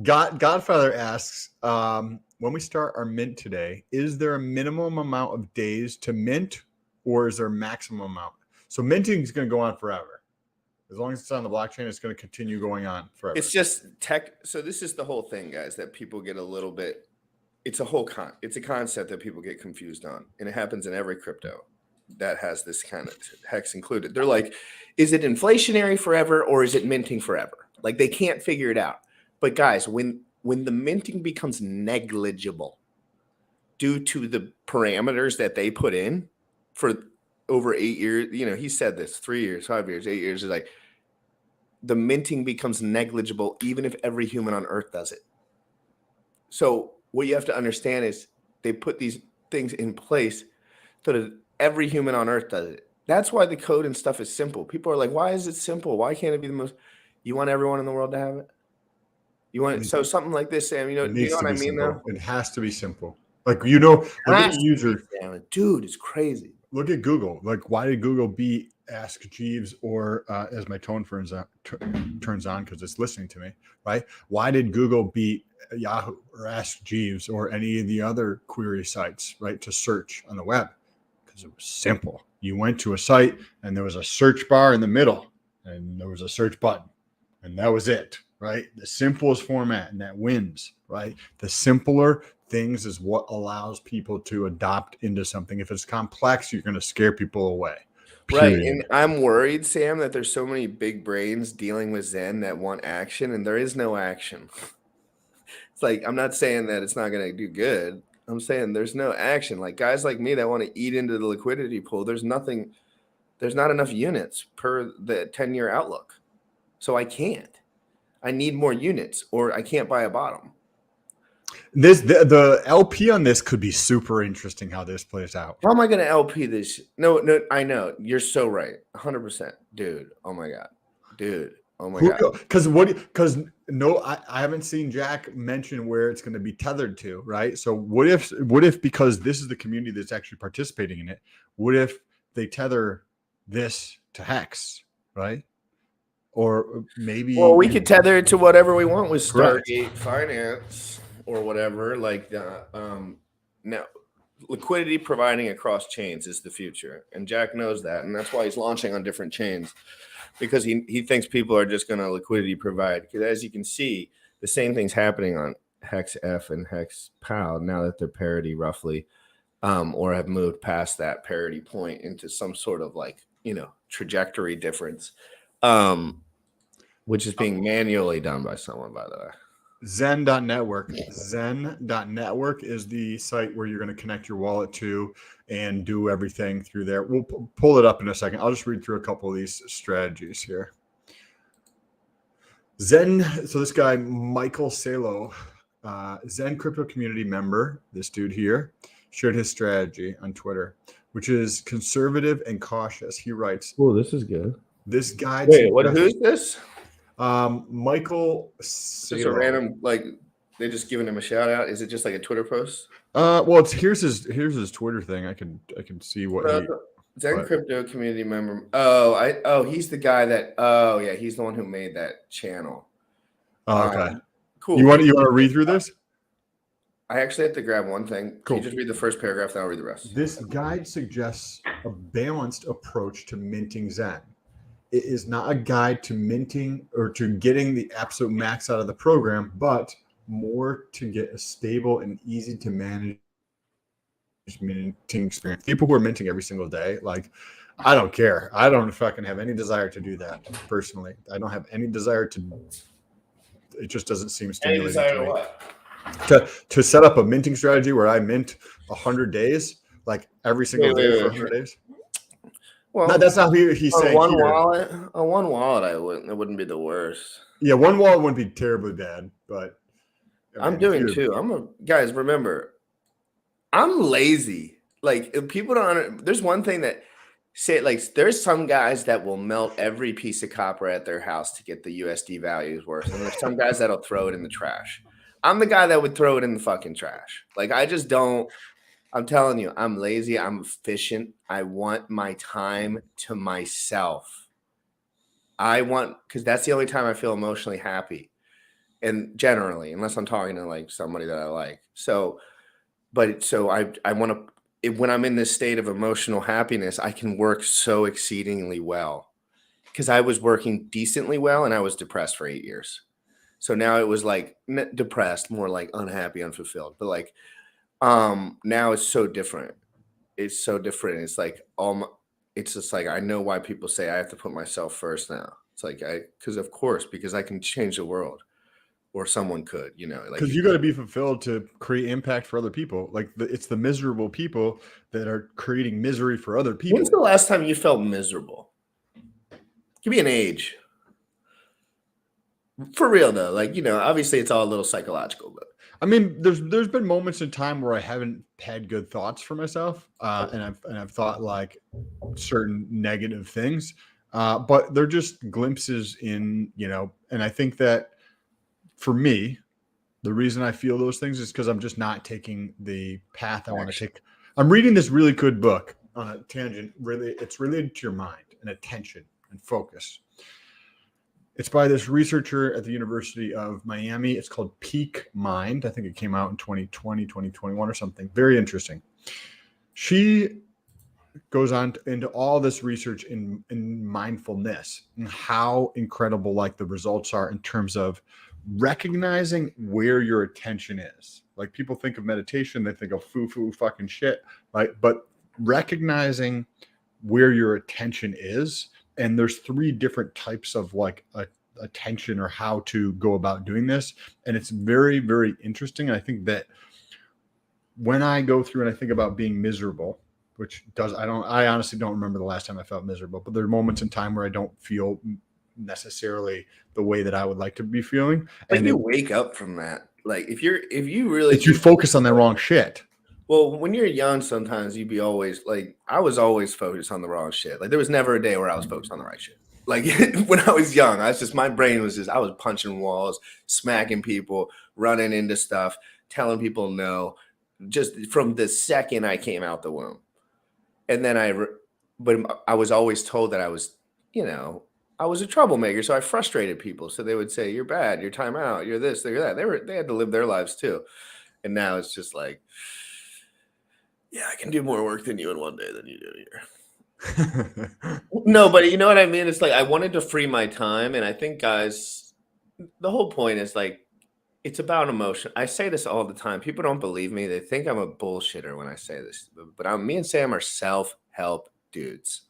Godfather asks, when we start our mint today, is there a minimum amount of days to mint, or is there a maximum amount? So minting is going to go on forever. As long as it's on the blockchain, it's going to continue going on forever. It's just tech. So this is the whole thing, guys, that people get a little bit. It's a it's a concept that people get confused on, and it happens in every crypto that has this kind of hex included. They're like, is it inflationary forever or is it minting forever? Like they can't figure it out. But guys, when the minting becomes negligible due to the parameters that they put in for over 8 years, he said this, 3 years, 5 years, 8 years, is like the minting becomes negligible even if every human on earth does it. So what you have to understand is they put these things in place so that every human on earth does it. That's why the code and stuff is simple. People are like, why is it simple? Why can't it be the most? You want everyone in the world to have it? You want so something like this, Sam, do you know what I mean though? It has to be simple. Like, look at the user. Dude, it's crazy. Look at Google. Like, why did Google beat Ask Jeeves, or as my tone turns on because it's listening to me, right? Why did Google beat Yahoo or Ask Jeeves or any of the other query sites, right, to search on the web? Because it was simple. You went to a site and there was a search bar in the middle and there was a search button, and that was it, right? The simplest format, and that wins, right? The simpler things is what allows people to adopt into something. If it's complex, you're going to scare people away. Right. And I'm worried, Sam, that there's so many big brains dealing with Zen that want action, and there is no action. It's like, I'm not saying that it's not going to do good. I'm saying there's no action. Like guys like me that want to eat into the liquidity pool, there's not enough units per the 10-year outlook. So I can't. I need more units or I can't buy a bottom. The LP on this could be super interesting how this plays out. How am I going to LP this? No, I know. You're so right. 100%. Dude. Oh my God. Dude. Oh my God. Because I haven't seen Jack mention where it's going to be tethered to, right? So what if because this is the community that's actually participating in it, what if they tether this to Hex, right? Or maybe we could tether it to whatever we want with Stargate Finance or whatever. Like now, liquidity providing across chains is the future, and Jack knows that, and that's why he's launching on different chains, because he thinks people are just going to liquidity provide. Because as you can see, the same thing's happening on Hex F and Hex PAL now that they're parity roughly, or have moved past that parity point into some sort of trajectory difference. Which is being manually done by someone, by the way. Zen.network. Zen.network is the site where you're going to connect your wallet to and do everything through there. We'll pull it up in a second. I'll just read through a couple of these strategies here. Zen. So this guy, Michael Salo, Zen crypto community member, this dude here, shared his strategy on Twitter, which is conservative and cautious. He writes, "Oh, this is good. This guide." Wait, who's this? Michael. Just a random, they just giving him a shout out. Is it just like a Twitter post? Well, here's his Twitter thing. I can see what Zen crypto community member. He's the guy that. He's the one who made that channel. Oh, okay. Cool. You want to read through this? I actually have to grab one thing. Cool. Can you just read the first paragraph, then I'll read the rest. This guide suggests a balanced approach to minting Zen. it is not a guide to minting or to getting the absolute max out of the program, but more to get a stable and easy to manage minting experience. People who are minting every single day, like, I don't care. I don't fucking have any desire to do that personally. I don't have any desire to. It just doesn't seem stimulating to me. What? To set up a minting strategy where I mint 100 days, like every single day for 100 days. Well, No, that's not what he's saying. On one wallet, it wouldn't be the worst. Yeah, one wallet wouldn't be terribly bad, but I'm doing two. Guys, remember, I'm lazy. Like, if people don't. There's one thing that say, like, there's some guys that will melt every piece of copper at their house to get the USD values worse, and there's some guys that'll throw it in the trash. I'm the guy that would throw it in the fucking trash. Like, I just don't. I'm telling you, I'm lazy. I'm efficient. I want my time to myself. Because that's the only time I feel emotionally happy. And generally, unless I'm talking to like somebody that I like. So I want to, when I'm in this state of emotional happiness, I can work so exceedingly well. Because I was working decently well and I was depressed for 8 years. So now it was like depressed, more like unhappy, unfulfilled. But like, now it's so different. It's so different. It's like it's just like I know why people say I have to put myself first now. It's like because I can change the world, or someone could, like because you got to be fulfilled to create impact for other people. Like it's the miserable people that are creating misery for other people. When's the last time you felt miserable? Give me an age. For real though, like obviously it's all a little psychological, but. I mean, there's been moments in time where I haven't had good thoughts for myself, and I've thought like certain negative things, but they're just glimpses in, and I think that for me, the reason I feel those things is because I'm just not taking the path I want to take. I'm reading this really good book on a tangent. Really, it's related to your mind and attention and focus. It's by this researcher at the University of Miami. It's called Peak Mind. I think it came out in 2020, 2021 or something. Very interesting. She goes on into all this research in mindfulness and how incredible like the results are in terms of recognizing where your attention is. Like people think of meditation, they think of foo-foo fucking shit, right? But recognizing where your attention is. And there's 3 different types of like attention or how to go about doing this. And it's very, very interesting. And I think that when I go through and I think about being miserable, I honestly don't remember the last time I felt miserable, but there are moments in time where I don't feel necessarily the way that I would like to be feeling. And you wake up from that. Like if you focus on the wrong shit. Well, when you're young, sometimes you'd be always like, I was always focused on the wrong shit. Like there was never a day where I was focused on the right shit. Like when I was young, my brain was I was punching walls, smacking people, running into stuff, telling people no, just from the second I came out the womb. And then but I was always told that I was, I was a troublemaker. So I frustrated people. So they would say, you're bad, you're time out, you're this, you're that. They had to live their lives too. And now it's just like, yeah, I can do more work than you in one day than you do here. No, but you know what I mean? It's like I wanted to free my time. And I think, guys, the whole point is like, it's about emotion. I say this all the time. People don't believe me. They think I'm a bullshitter when I say this. But me and Sam are self-help dudes.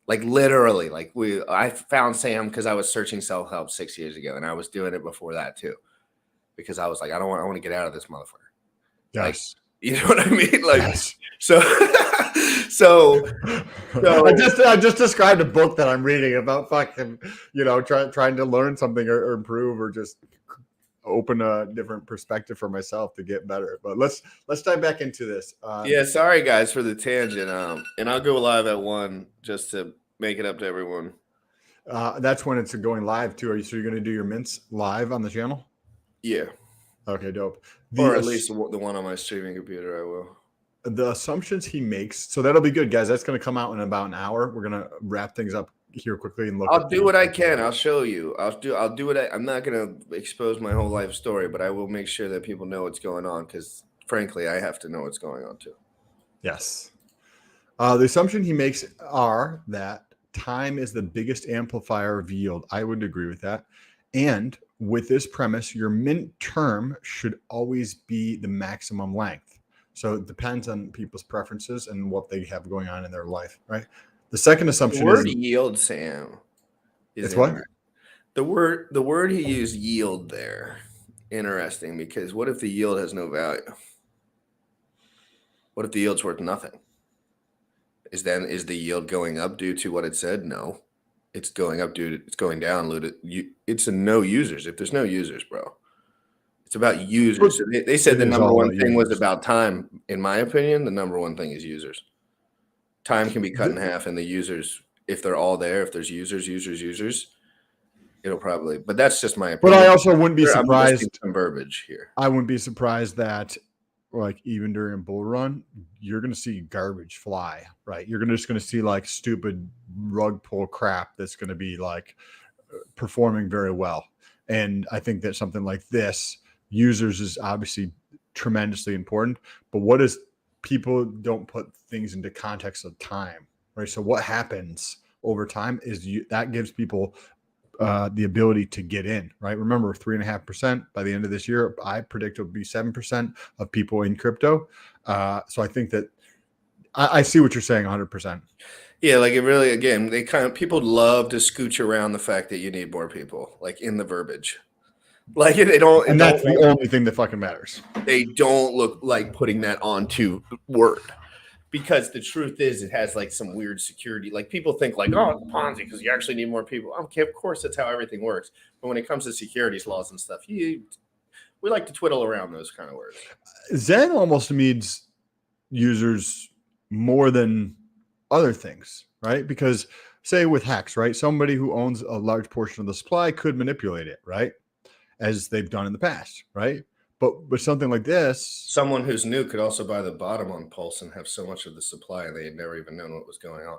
Like literally, like I found Sam because I was searching self-help 6 years ago. And I was doing it before that too. Because I was like, I want to get out of this motherfucker. Yes. Like, you know what I mean? Like, yes. so I just described a book that I'm reading about fucking, trying to learn something or improve or just open a different perspective for myself to get better. But let's dive back into this. Yeah, sorry guys for the tangent. And I'll go live at 1 just to make it up to everyone. That's when it's going live too. So you're going to do your mints live on the channel? Yeah. Okay, dope. Or at least the one on my streaming computer, I will. The assumptions he makes, so that'll be good, guys. That's going to come out in about an hour. We're going to wrap things up here quickly and look. I'll do what I can. I'll show you. I'll do what I'm not going to expose my whole life story, but I will make sure that people know what's going on because, frankly, I have to know what's going on too. Yes. The assumption he makes are that time is the biggest amplifier of yield. I would agree with that. And with this premise, your mint term should always be the maximum length. So it depends on people's preferences and what they have going on in their life, right? The second assumption The word is yield, Sam. it's what? The word he used, yield, there. Interesting, because what if the yield has no value? What if the yield's worth nothing? Is the yield going up due to what it said? No. It's going up it's going down. It's a no users. If there's no users, bro, it's about users. They said the number one thing was about time. In my opinion, the number one thing is users. Time can be cut in half, and the users, if they're all there, if there's users, it'll probably. But that's just my opinion. But I also wouldn't be surprised. Some verbiage here. I wouldn't be surprised that, like, even during a bull run, you're going to see garbage fly, right? You're just going to see like stupid rug pull crap that's going to be like performing very well. And I think that something like this, users is obviously tremendously important. But what is people don't put things into context of time, right? So what happens over time is that gives people the ability to get in, right? Remember, 3.5% by the end of this year, I predict it will be 7% of people in crypto. So I think that I see what you're saying 100%. Yeah, like it really, again, people love to scooch around the fact that you need more people, like in the verbiage. Like they don't, and that's the only thing that fucking matters. They don't look like putting that onto Word. Because the truth is, it has like some weird security. Like people think like, oh, it's Ponzi because you actually need more people. Okay, of course, that's how everything works. But when it comes to securities laws and stuff, we like to twiddle around those kind of words. Zen almost needs users more than other things, right? Because say with Hex, right? Somebody who owns a large portion of the supply could manipulate it, right? As they've done in the past, right? But with something like this, someone who's new could also buy the bottom on Pulse and have so much of the supply and they had never even known what was going on.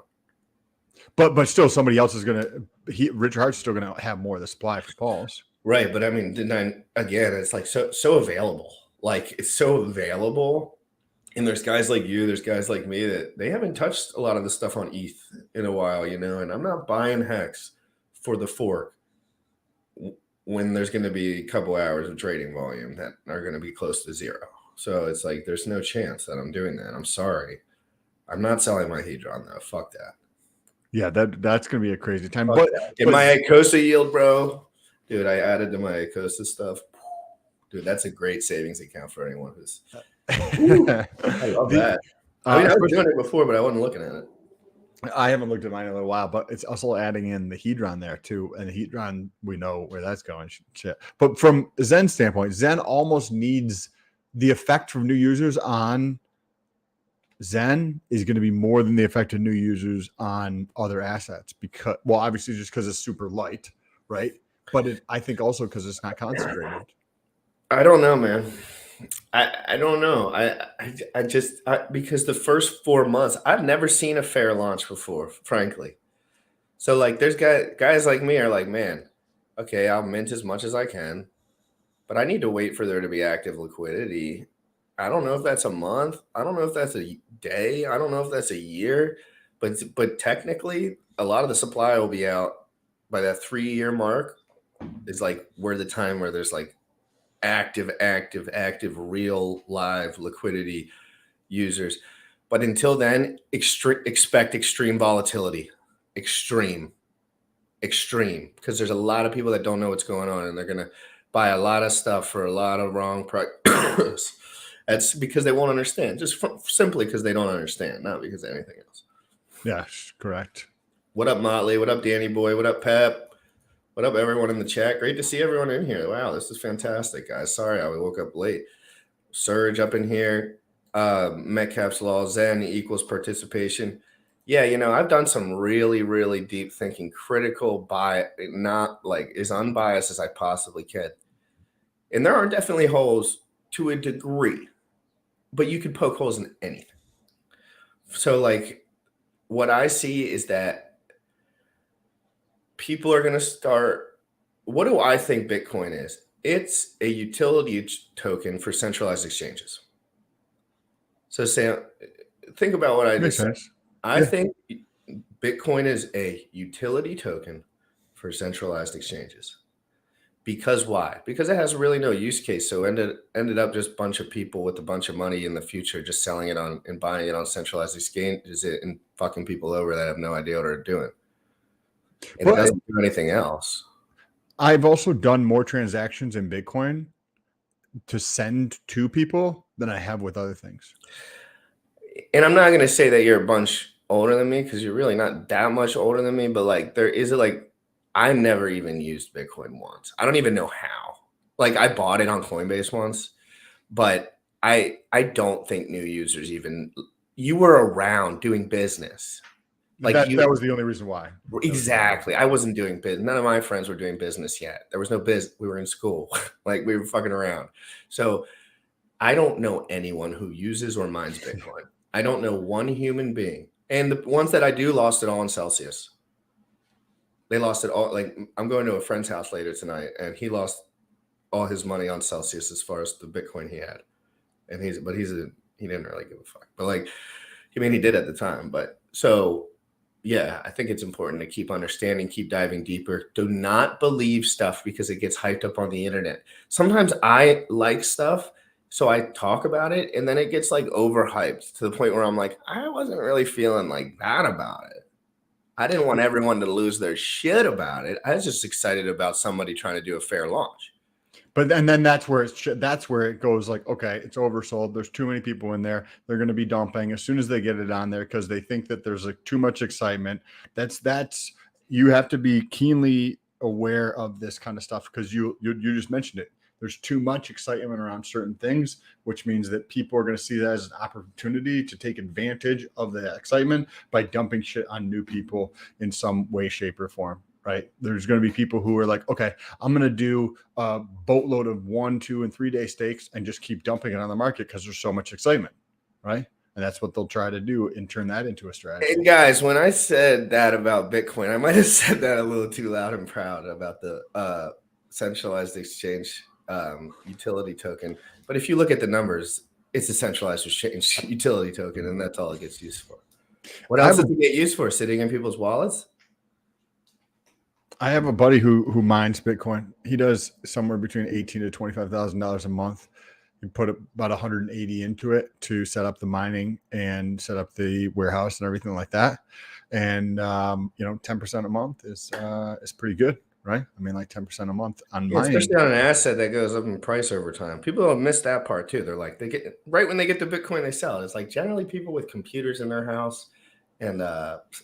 But still, somebody else is gonna. Richard Heart's still gonna have more of the supply for Pulse, right? But I mean, again, it's like so available. Like it's so available, and there's guys like you, there's guys like me that they haven't touched a lot of the stuff on ETH in a while, you know. And I'm not buying Hex for the fork when there's going to be a couple hours of trading volume that are going to be close to zero. So it's like, there's no chance that I'm doing that. I'm sorry. I'm not selling my Hedron though. Fuck that. Yeah, that's going to be a crazy time. But my Icosa yield, bro, dude, I added to my Icosa stuff. Dude, that's a great savings account for anyone who's. I love that. I mean, I was doing it before, but I wasn't looking at it. I haven't looked at mine in a little while, but it's also adding in the Hedron there too. And the Hedron, we know where that's going. Shit. But from Zen's standpoint, Zen almost needs the effect from new users on Zen is going to be more than the effect of new users on other assets because, well, obviously just because it's super light, right? But I think also because it's not concentrated. I don't know, man. I don't know. I just because the first 4 months, I've never seen a fair launch before, frankly. So like there's guys like me are like, man, okay, I'll mint as much as I can, but I need to wait for there to be active liquidity. I don't know if that's a month. I don't know if that's a day. I don't know if that's a year, but technically a lot of the supply will be out by that 3-year mark is like where the time where there's like active, real live liquidity users. But until then, expect extreme volatility. Extreme. Because there's a lot of people that don't know what's going on and they're going to buy a lot of stuff for a lot of wrong price. That's because they won't understand. Just simply because they don't understand, not because of anything else. Yeah, correct. What up, Motley? What up, Danny Boy? What up, Pep? What up, everyone in the chat? Great to see everyone in here. Wow, this is fantastic, guys. Sorry, I woke up late. Surge up in here. Metcalf's Law, Zen equals participation. Yeah, you know, I've done some really, really deep thinking, critical not like as unbiased as I possibly can. And there are definitely holes to a degree, but you can poke holes in anything. So like what I see is that people are going to start. What do I think Bitcoin is? It's a utility token for centralized exchanges. So Sam, think about what I just said. I think Bitcoin is a utility token for centralized exchanges. Because why? Because it has really no use case. So ended up just a bunch of people with a bunch of money in the future just selling it on and buying it on centralized exchanges and fucking people over that have no idea what they're doing. And it doesn't do anything else. I've also done more transactions in Bitcoin to send to people than I have with other things. And I'm not going to say that you're a bunch older than me because you're really not that much older than me. But like, I never even used Bitcoin once. I don't even know how. Like, I bought it on Coinbase once, but I don't think new users even. You were around doing business. Like that was the only reason why. Exactly. I wasn't doing business. None of my friends were doing business yet. There was no business. We were in school. Like, we were fucking around. So I don't know anyone who uses or mines Bitcoin. I don't know one human being. And the ones that I do lost it all in Celsius. They lost it all. Like, I'm going to a friend's house later tonight, and he lost all his money on Celsius as far as the Bitcoin he had. And he didn't really give a fuck. But like, I mean, he did at the time. But so, yeah, I think it's important to keep understanding, keep diving deeper. Do not believe stuff because it gets hyped up on the internet. Sometimes I like stuff, so I talk about it, and then it gets like overhyped to the point where I'm like, I wasn't really feeling like that about it. I didn't want everyone to lose their shit about it. I was just excited about somebody trying to do a fair launch. But and then that's where it goes like, okay, it's oversold. There's too many people in there. They're going to be dumping as soon as they get it on there because they think that there's like too much excitement. That's you have to be keenly aware of this kind of stuff because you just mentioned it. There's too much excitement around certain things, which means that people are going to see that as an opportunity to take advantage of the excitement by dumping shit on new people in some way, shape, or form. Right. There's going to be people who are like, okay, I'm going to do a boatload of 1, 2, and 3 day stakes and just keep dumping it on the market because there's so much excitement. Right. And that's what they'll try to do and turn that into a strategy. And guys, when I said that about Bitcoin, I might have said that a little too loud and proud about the centralized exchange utility token. But if you look at the numbers, it's a centralized exchange utility token, and that's all it gets used for. What else does it get used for? Sitting in people's wallets? I have a buddy who mines Bitcoin. He does somewhere between $18,000 to $25,000 a month. He put about 180 into it to set up the mining and set up the warehouse and everything like that. And 10% a month is pretty good, right? I mean, like 10% a month on mining, especially on an asset that goes up in price over time. People don't miss that part too. They're like, they get right when they get the Bitcoin, they sell it. It's like generally people with computers in their house and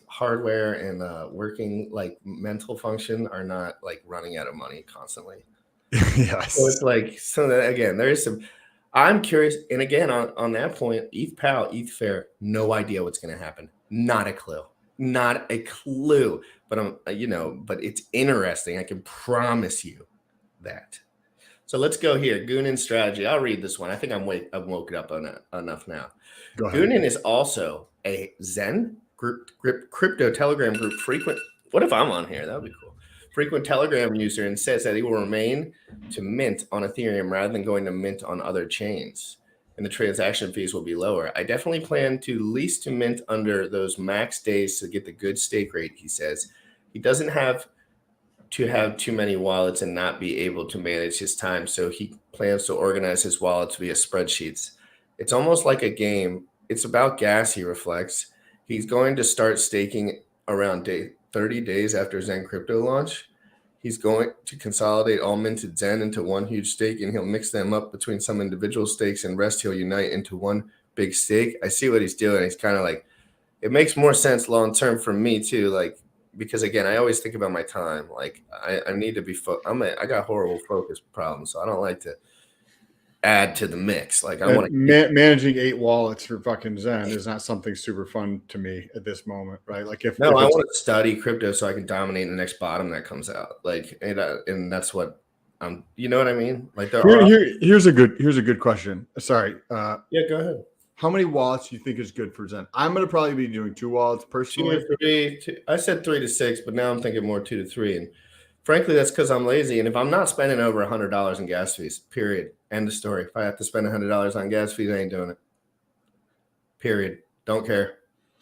hardware and working like mental function are not like running out of money constantly. Yes. So it's like, so that, again, there is some, I'm curious. And again, on that point, ETH POW, ETH Fair, no idea what's going to happen. Not a clue. But but it's interesting. I can promise you that. So let's go here. Goonin strategy. I'll read this one. I think I've woken up enough now. Goonin is also a Zen group crypto Telegram group frequent. What if I'm on here? That would be cool. Frequent Telegram user and says that he will remain to mint on Ethereum rather than going to mint on other chains. And the transaction fees will be lower. I definitely plan to lease to mint under those max days to get the good stake rate, he says. He doesn't have to have too many wallets and not be able to manage his time, so he plans to organize his wallets via spreadsheets. It's almost like a game. It's about gas, he reflects. He's going to start staking around 30 days after Zen Crypto launch. He's going to consolidate all minted Zen into one huge stake, and he'll mix them up between some individual stakes, and rest he'll unite into one big stake. I see what he's doing. He's kind of like, it makes more sense long term for me too, like, because again, I always think about my time. Like, I need to be I got horrible focus problems, so I don't like to add to the mix. Like, I want to managing 8 wallets for fucking Zen is not something super fun to me at this moment, right? Like, I want to study crypto so I can dominate the next bottom that comes out. Like, and that's what I'm. You know what I mean? Like, here's a good question. Sorry. Yeah, go ahead. How many wallets do you think is good for Zen? I'm going to probably be doing 2 wallets personally. 2 or 3. I said 3 to 6, but now I'm thinking more 2 to 3. And frankly, that's because I'm lazy. And if I'm not spending over $100 in gas fees, period, end of story. If I have to spend $100 on gas fees, I ain't doing it. Period. Don't care.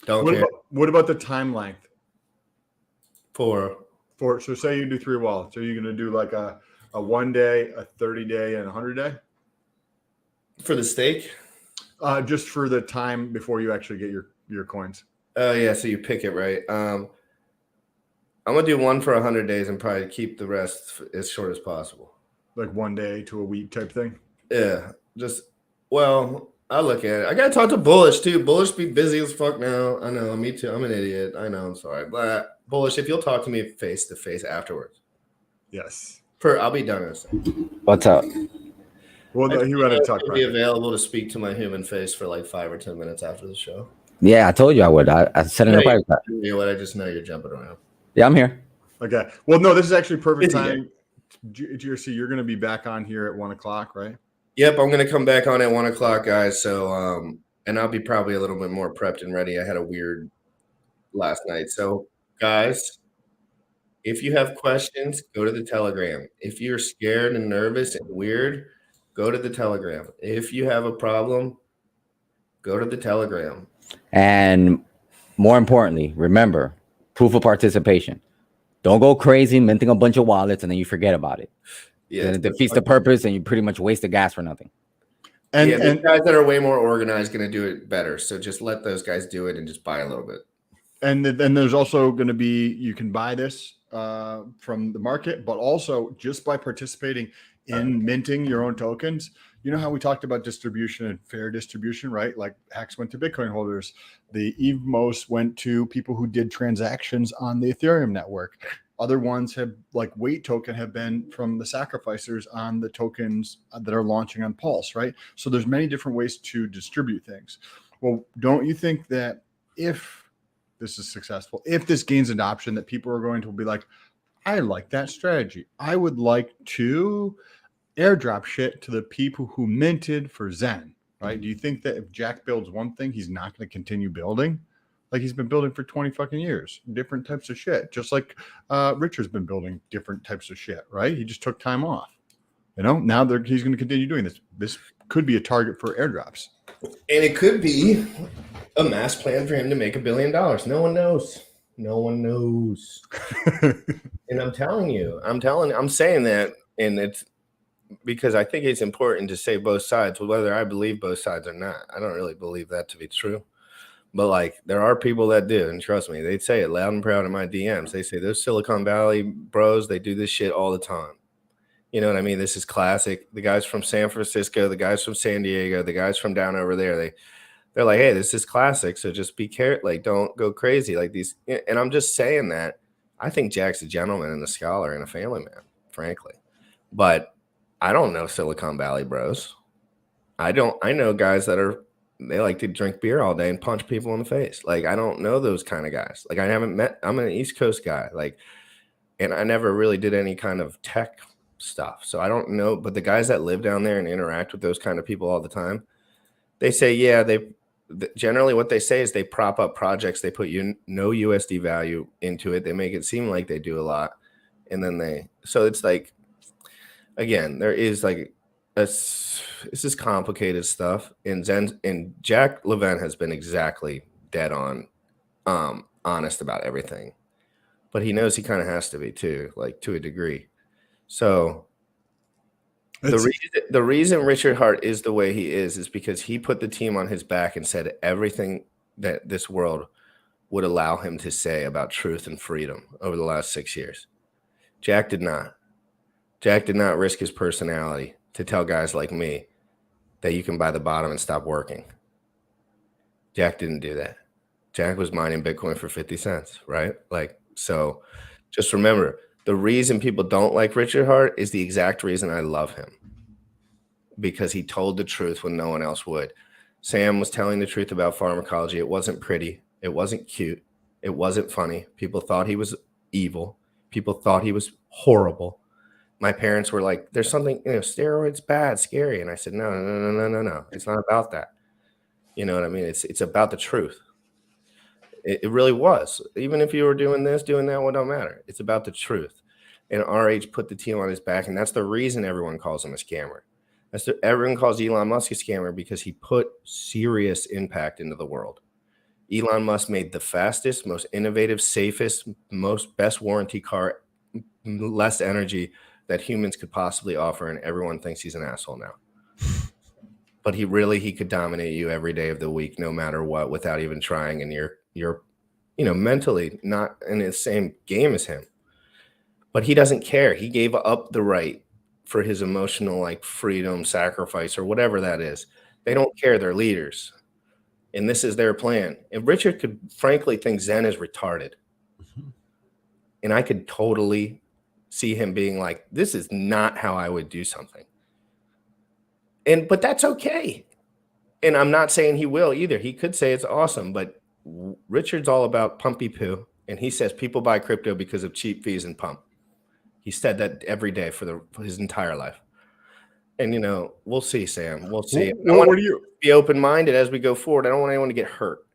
Don't care. What about the time length? For So say you do 3 wallets. Are you going to do like a 1 day, a 30 day, and a 100 day? For the stake? Just for the time before you actually get your coins. Oh yeah, so you pick it right. I'm gonna do one for 100 days and probably keep the rest as short as possible. Like 1 day to a week type thing. Yeah, I'll look at it. I gotta talk to Bullish too. Bullish be busy as fuck now. I know, me too. I'm an idiot. I know, I'm sorry. But Bullish, if you'll talk to me face to face afterwards. Yes. I'll be done in a second. What's up? Well, no, he wanted to talk I'll about be it. available to speak to my human face for like 5 or 10 minutes after the show. Yeah, I told you I would. I set it up. You know what? I just know you're jumping around. Yeah, I'm here. Okay. Well, no, this is actually perfect Busy time. GRC, you're going to be back on here at 1 o'clock, right? Yep, I'm gonna come back on at 1 o'clock, guys. So and I'll be probably a little bit more prepped and ready. I had a weird last night. So guys, if you have questions, go to the Telegram. If you're scared and nervous and weird, go to the Telegram. If you have a problem, go to the Telegram. And more importantly, remember, proof of participation. Don't go crazy minting a bunch of wallets and then you forget about it. Yeah, Then it defeats the purpose and you pretty much waste the gas for nothing. And, yeah, and the guys that are way more organized going to do it better. So just let those guys do it and just buy a little bit. And then there's also going to be, you can buy this from the market, but also just by participating in minting your own tokens. You know how we talked about distribution and fair distribution, right? Like Hex went to Bitcoin holders. The EVMOS went to people who did transactions on the Ethereum network. Other ones have, like Weight Token, have been from the sacrificers on the tokens that are launching on Pulse, right? So there's many different ways to distribute things. Well, don't you think that if this is successful, if this gains adoption, that people are going to be like, I like that strategy. I would like to airdrop shit to the people who minted for Zen, right? Do you think that if Jack builds one thing, he's not going to continue building? Like he's been building for 20 fucking years, different types of shit. Just like Richard's been building different types of shit, right? He just took time off. You know, now he's going to continue doing this. This could be a target for airdrops. And it could be a mass plan for him to make $1 billion. No one knows. No one knows. And I'm saying that, and it's because I think it's important to say both sides, whether I believe both sides or not. I don't really believe that to be true. But like there are people that do, and trust me, they'd say it loud and proud in my DMs. They say those Silicon Valley bros, they do this shit all the time. You know what I mean? This is classic. The guys from San Francisco, the guys from San Diego, the guys from down over there, they're like, hey, this is classic. So just be careful. Like, don't go crazy like these. And I'm just saying that I think Jack's a gentleman and a scholar and a family man, frankly. But I don't know Silicon Valley bros. I know guys that they like to drink beer all day and punch people in the face. Like, I don't know those kind of guys. Like, I'm an East Coast guy. Like, and I never really did any kind of tech stuff. So I don't know. But the guys that live down there and interact with those kind of people all the time, they say, yeah, generally what they say is they prop up projects. They put no USD value into it. They make it seem like they do a lot. And then so it's like, again, there is like, this is complicated stuff. And Jack Levin has been exactly dead on, honest about everything. But he knows he kind of has to be too, like to a degree. So the reason Richard Heart is the way he is because he put the team on his back and said everything that this world would allow him to say about truth and freedom over the last 6 years. Jack did not. Jack did not risk his personality to tell guys like me that you can buy the bottom and stop working. Jack didn't do that. Jack was mining Bitcoin for 50 cents, right? Like, so just remember, the reason people don't like Richard Heart is the exact reason I love him. Because he told the truth when no one else would. Sam was telling the truth about pharmacology. It wasn't pretty. It wasn't cute. It wasn't funny. People thought he was evil. People thought he was horrible. My parents were like, there's something, steroids bad, scary. And I said, no. It's not about that. You know what I mean? It's about the truth. It really was. Even if you were doing this, doing that, well, don't matter. It's about the truth. And RH put the team on his back. And that's the reason everyone calls him a scammer. Everyone calls Elon Musk a scammer because he put serious impact into the world. Elon Musk made the fastest, most innovative, safest, best warranty car, less energy that humans could possibly offer, and everyone thinks he's an asshole now. But he could dominate you every day of the week, no matter what, without even trying, and you're mentally not in the same game as him. But he doesn't care. He gave up the right for his emotional like freedom sacrifice or whatever that is. They don't care. They're leaders. And this is their plan. And Richard could frankly think Zen is retarded. And I could totally see him being like, this is not how I would do something. But that's okay. And I'm not saying he will either. He could say it's awesome, but Richard's all about pumpy poo. And he says people buy crypto because of cheap fees and pump. He said that every day for his entire life. And, we'll see, Sam. We'll see. What do you be open-minded as we go forward? I don't want anyone to get hurt.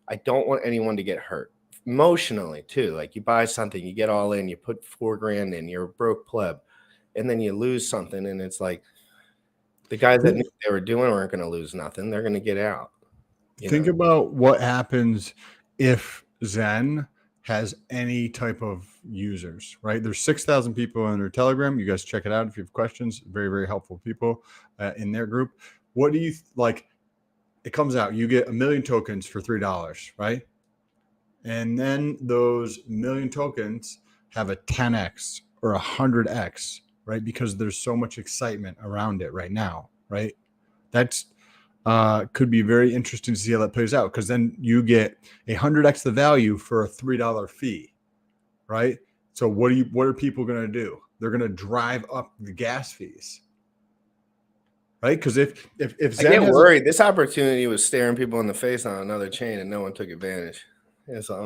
I don't want anyone to get hurt emotionally too. Like you buy something, you get all in, you put $4,000 in, you're a broke pleb, and then you lose something. And it's like the guys that knew what they were doing aren't going to lose nothing. They're going to get out. Think about what happens if Zen has any type of users, right? There's 6,000 people in their Telegram. You guys check it out if you have questions. Very, very helpful people in their group. What do you like? It comes out, you get 1 million tokens for $3, right? And then those 1 million tokens have a 10x or 100x, right? Because there's so much excitement around it right now, right? That's could be very interesting to see how that plays out, because then you get 100x the value for a $3 fee, right? So what are people going to do? They're going to drive up the gas fees, right? Because if Zen I get worried, this opportunity was staring people in the face on another chain, and no one took advantage. Yeah, so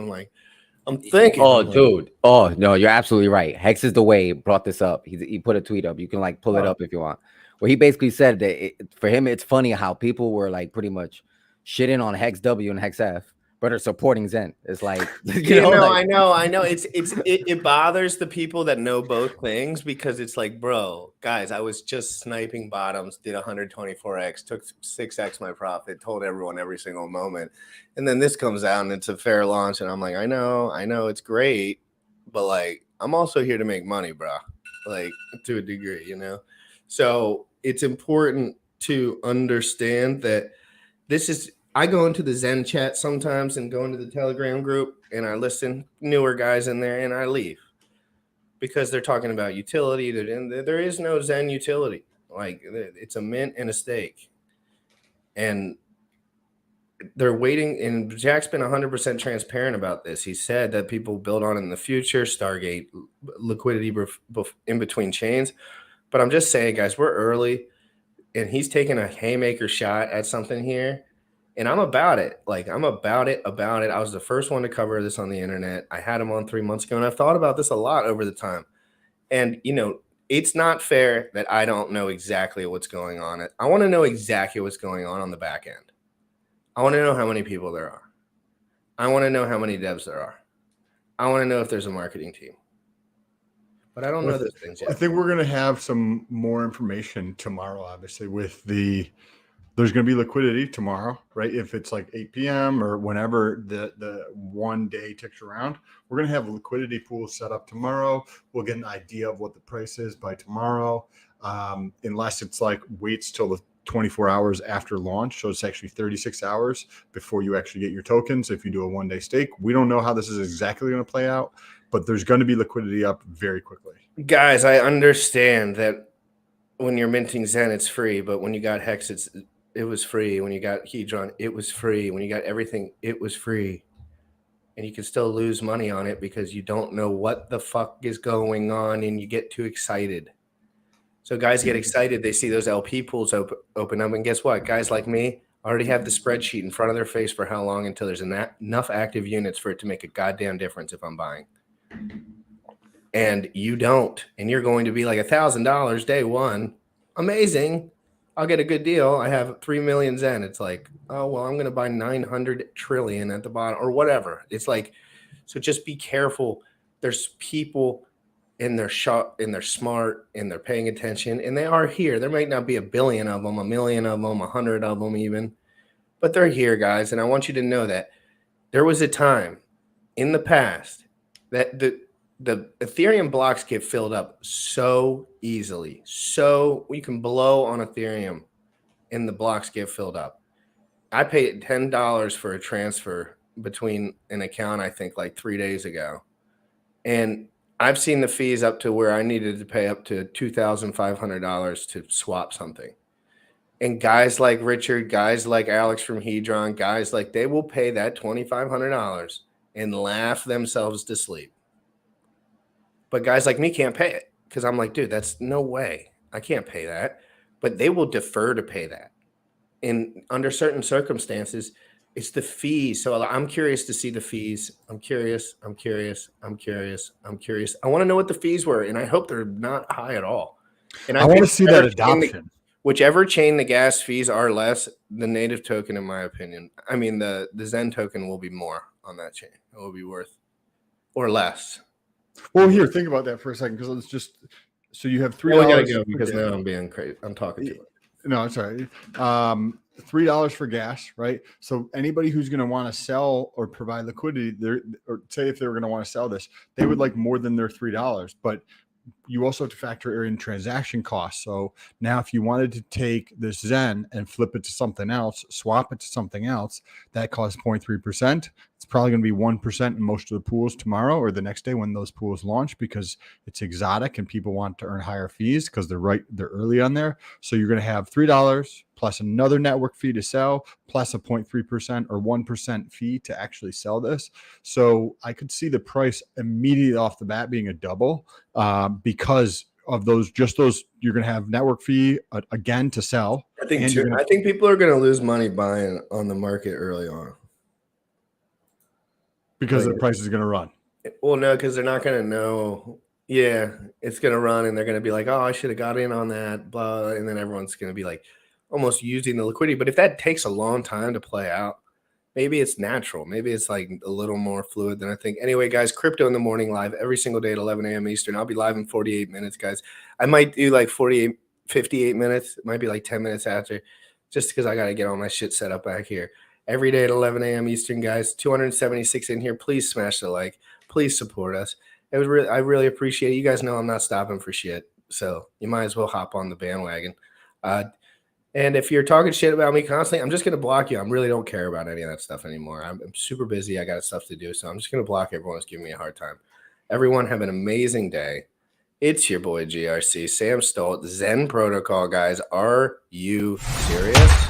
I'm thinking. Oh, dude. Oh no, you're absolutely right. Hex is the way brought this up. He put a tweet up. You can like pull it up if you want. Where he basically said that for him, it's funny how people were like pretty much shitting on Hex W and Hex F, but are supporting Zen. It's like, I know. It bothers the people that know both things, because it's like, bro, guys, I was just sniping bottoms, did 124x, took 6x my profit, told everyone every single moment, and then this comes out and it's a fair launch, and I'm like, I know, it's great, but like, I'm also here to make money, bro. Like to a degree, So it's important to understand that this is. I go into the Zen chat sometimes and go into the Telegram group, and I listen, newer guys in there, and I leave because they're talking about utility. And there is no Zen utility. Like it's a mint and a stake, and they're waiting. And Jack's been 100% transparent about this. He said that people build on it in the future, Stargate, liquidity in between chains. But I'm just saying, guys, we're early, and he's taking a haymaker shot at something here. And I'm about it. Like, I'm about it. I was the first one to cover this on the internet. I had him on 3 months ago, and I've thought about this a lot over the time. And, it's not fair that I don't know exactly what's going on. I want to know exactly what's going on the back end. I want to know how many people there are. I want to know how many devs there are. I want to know if there's a marketing team. But I don't know those things yet. I think we're going to have some more information tomorrow, obviously, there's going to be liquidity tomorrow, right? If it's like 8 p.m. or whenever the 1 day ticks around, we're going to have a liquidity pool set up tomorrow. We'll get an idea of what the price is by tomorrow, unless it's like waits till the 24 hours after launch. So it's actually 36 hours before you actually get your tokens if you do a 1 day stake. We don't know how this is exactly going to play out, but there's going to be liquidity up very quickly. Guys, I understand that when you're minting Zen, it's free, but when you got Hex, it was free. When you got Hedron, it was free. When you got everything, it was free. And you can still lose money on it because you don't know what the fuck is going on, and you get too excited. So guys get excited. They see those LP pools open up, and guess what? Guys like me already have the spreadsheet in front of their face for how long until there's enough active units for it to make a goddamn difference if I'm buying. And you don't. And you're going to be like $1,000 day one. Amazing. I'll get a good deal. I have 3 million Zen. It's like, oh, well, I'm going to buy 900 trillion at the bottom or whatever. It's like, so just be careful. There's people and they're sharp and they're smart and they're paying attention, and they are here. There might not be a billion of them, a million of them, 100 of them even, but they're here, guys. And I want you to know that There was a time in the past that the Ethereum blocks get filled up so easily. So you can blow on Ethereum and the blocks get filled up. I paid $10 for a transfer between an account, I think like 3 days ago. And I've seen the fees up to where I needed to pay up to $2,500 to swap something. And guys like Richard, guys like Alex from Hedron, guys like they will pay that $2,500 and laugh themselves to sleep. But guys like me can't pay it because I'm like, dude, that's no way. I can't pay that. But they will defer to pay that. And under certain circumstances, it's the fees. So I'm curious to see the fees. I'm curious. I want to know what the fees were, and I hope they're not high at all. And I want to see that adoption. Whichever chain the gas fees are less, the native token, in my opinion, I mean the Zen token will be more on that chain. It will be worth or less. Well, here, think about that for a second, because it's just so you have $3. Well, I gotta go because now I'm being crazy. I'm talking too much. No, I'm sorry. $3 for gas, right? So anybody who's going to want to sell or provide liquidity, or say if they were going to want to sell this, they would like more than their $3. But you also have to factor in transaction costs. So now if you wanted to take this Zen and flip it to something else, swap it to something else, that costs 0.3%. It's probably going to be 1% in most of the pools tomorrow or the next day when those pools launch, because it's exotic and people want to earn higher fees because they're early on there. So you're going to have $3 plus another network fee to sell, plus a 0.3% or 1% fee to actually sell this. So I could see the price immediately off the bat being a double because of those you're going to have network fee again to sell. I think people are going to lose money buying on the market early on. Because the price is going to run. Well, no, because they're not going to know. Yeah, it's going to run, and they're going to be like, "Oh, I should have got in on that." Blah, and then everyone's going to be like, almost using the liquidity. But if that takes a long time to play out, maybe it's natural. Maybe it's like a little more fluid than I think. Anyway, guys, Crypto in the Morning live every single day at 11 a.m. Eastern. I'll be live in 48 minutes, guys. I might do like 58 minutes. It might be like 10 minutes after, just because I got to get all my shit set up back here. Every day at 11 a.m. Eastern, guys. 276 in here. Please smash the like. Please support us. I really appreciate it. You guys know I'm not stopping for shit, so you might as well hop on the bandwagon. And if you're talking shit about me constantly, I'm just going to block you. I really don't care about any of that stuff anymore. I'm super busy. I got stuff to do, so I'm just going to block everyone who's giving me a hard time. Everyone have an amazing day. It's your boy GRC, Sam Stolt, Zen Protocol, guys. Are you serious?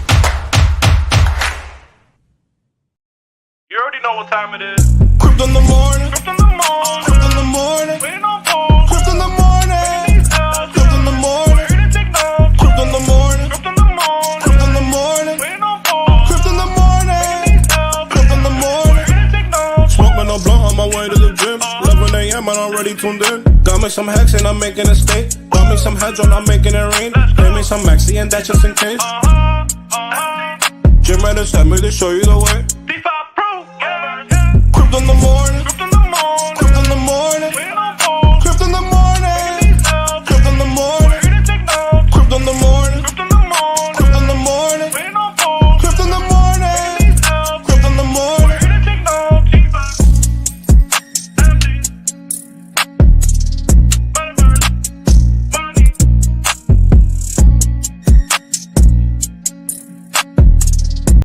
You already know what time it is. Crypto in the morning. Crypto in the morning. Crypto in the morning. Waiting on phone. Crypto in the morning. Crypto in the morning. Crypto in the morning. Crypto in the morning. Crypto in the morning. Waiting on phone. Crypto in the morning. Crypto in the morning. Smoking no blunt on my way to the gym. 11 a.m. I'm already tuned in. Got me some hex and I'm making a state. Got me some hedron, I'm making it rain. Pay me some XEN, that's just in case. GymRatCrypto sent me to show you the way.